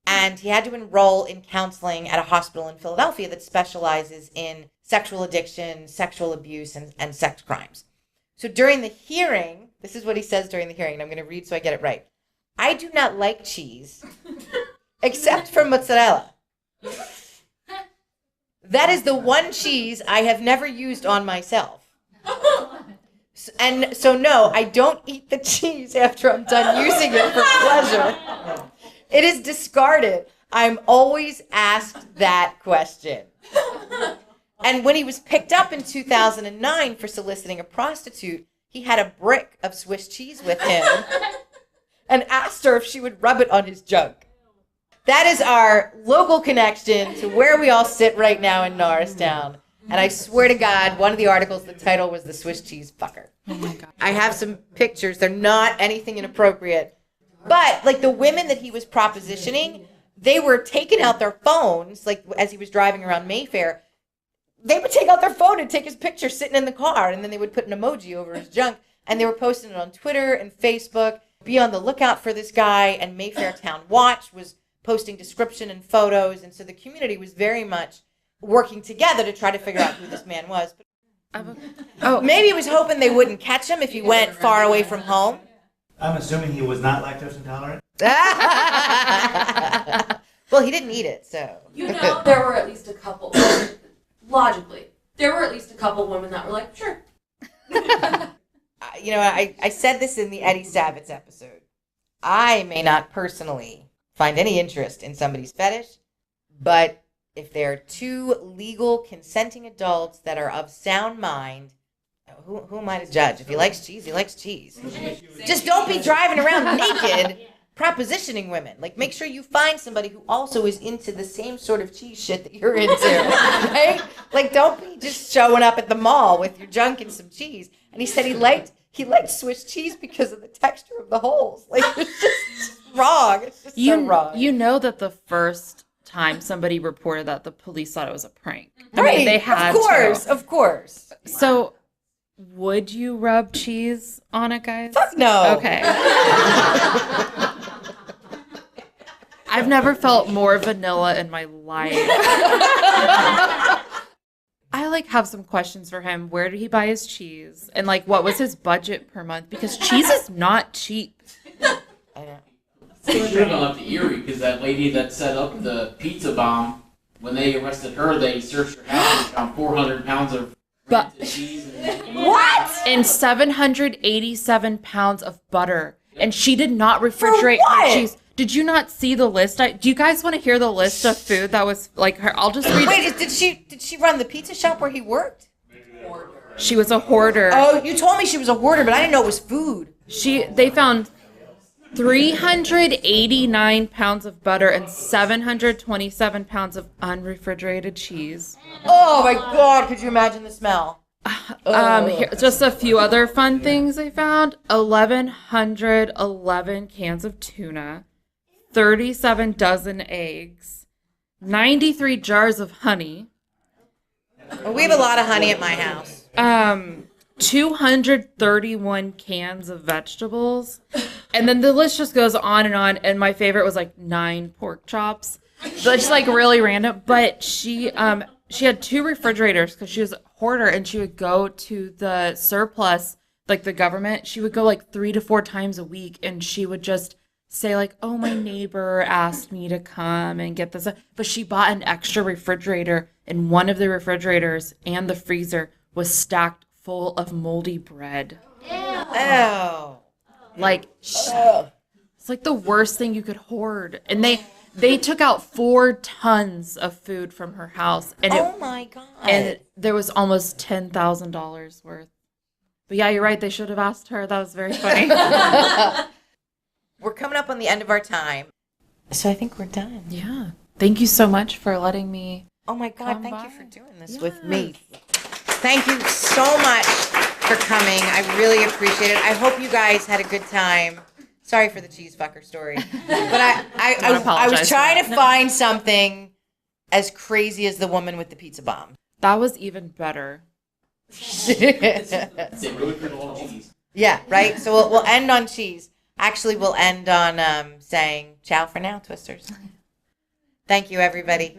and he had to enroll in counseling at a hospital in Philadelphia that specializes in sexual addiction, sexual abuse, and sex crimes. So during the hearing, this is what he says during the hearing, and I'm going to read so I get it right. I do not like cheese, except for mozzarella. That is the one cheese I have never used on myself. And so, no, I don't eat the cheese after I'm done using it for pleasure. It is discarded. I'm always asked that question. And when he was picked up in 2009 for soliciting a prostitute, he had a brick of Swiss cheese with him and asked her if she would rub it on his junk. That is our local connection to where we all sit right now in Norristown. And I swear to God, one of the articles, the title was The Swiss Cheese Fucker. Oh my God. I have some pictures. They're not anything inappropriate. But, like, the women that he was propositioning, they were taking out their phones, like as he was driving around Mayfair. They would take out their phone and take his picture sitting in the car, and then they would put an emoji over his junk, and they were posting it on Twitter and Facebook. Be on the lookout for this guy, and Mayfair Town Watch was posting description and photos, and so the community was very much working together to try to figure out who this man was. Maybe he was hoping they wouldn't catch him if he went far away from home. I'm assuming he was not lactose intolerant. Well, he didn't eat it, so. You know, there were at least a couple, logically, there were at least a couple women that were like, sure. You know, I said this in the Eddie Savitz episode. I may not personally find any interest in somebody's fetish, but if there are two legal consenting adults that are of sound mind, who am I to judge? If he likes cheese, he likes cheese. Just don't be driving around naked propositioning women. Like, make sure you find somebody who also is into the same sort of cheese shit that you're into, right? Like, don't be just showing up at the mall with your junk and some cheese. And he said he liked Swiss cheese because of the texture of the holes. Like, it's just wrong. It's just so wrong. You know that the first time somebody reported that, the police thought it was a prank. Right. They had Of course. So, would you rub cheese on it, guys? Fuck no. Okay. I've never felt more vanilla in my life. I have some questions for him. Where did he buy his cheese? And what was his budget per month? Because cheese is not cheap. I know. They should have gone up to Erie because that lady that set up the pizza bomb, when they arrested her, they searched her house and found 400 pounds of cheese. What? And 787 pounds of butter. And she did not refrigerate her cheese. Did you not see the list? Do you guys want to hear the list of food that was her? I'll just read. Wait, did she run the pizza shop where he worked? She was a hoarder. Oh, you told me she was a hoarder, but I didn't know it was food. They found 389 pounds of butter and 727 pounds of unrefrigerated cheese. Oh my God! Could you imagine the smell? Just a few other fun things they found: 1,111 cans of tuna, 37 dozen eggs, 93 jars of honey. We have a lot of honey at my house. 231 cans of vegetables. And then the list just goes on. And my favorite was 9 pork chops. So it's just really random. But she had 2 refrigerators because she was a hoarder, and she would go to the surplus, the government. She would go 3 to 4 times a week, and she would just say oh, my neighbor asked me to come and get this. But she bought an extra refrigerator, and one of the refrigerators and the freezer was stacked full of moldy bread. Oh. It's the worst thing you could hoard. And they took out 4 tons of food from her house. And oh my God. And there was almost $10,000 worth. But yeah, you're right. They should have asked her. That was very funny. We're coming up on the end of our time. So I think we're done. Yeah. Thank you so much for letting me. Oh my God, thank you for doing this with me. Thank you so much for coming. I really appreciate it. I hope you guys had a good time. Sorry for the cheese fucker story. But I was trying to find something as crazy as the woman with the pizza bomb. That was even better. Yeah, right? So we'll end on cheese. Actually, we'll end on saying ciao for now, Twisters. Thank you, everybody.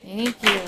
Thank you.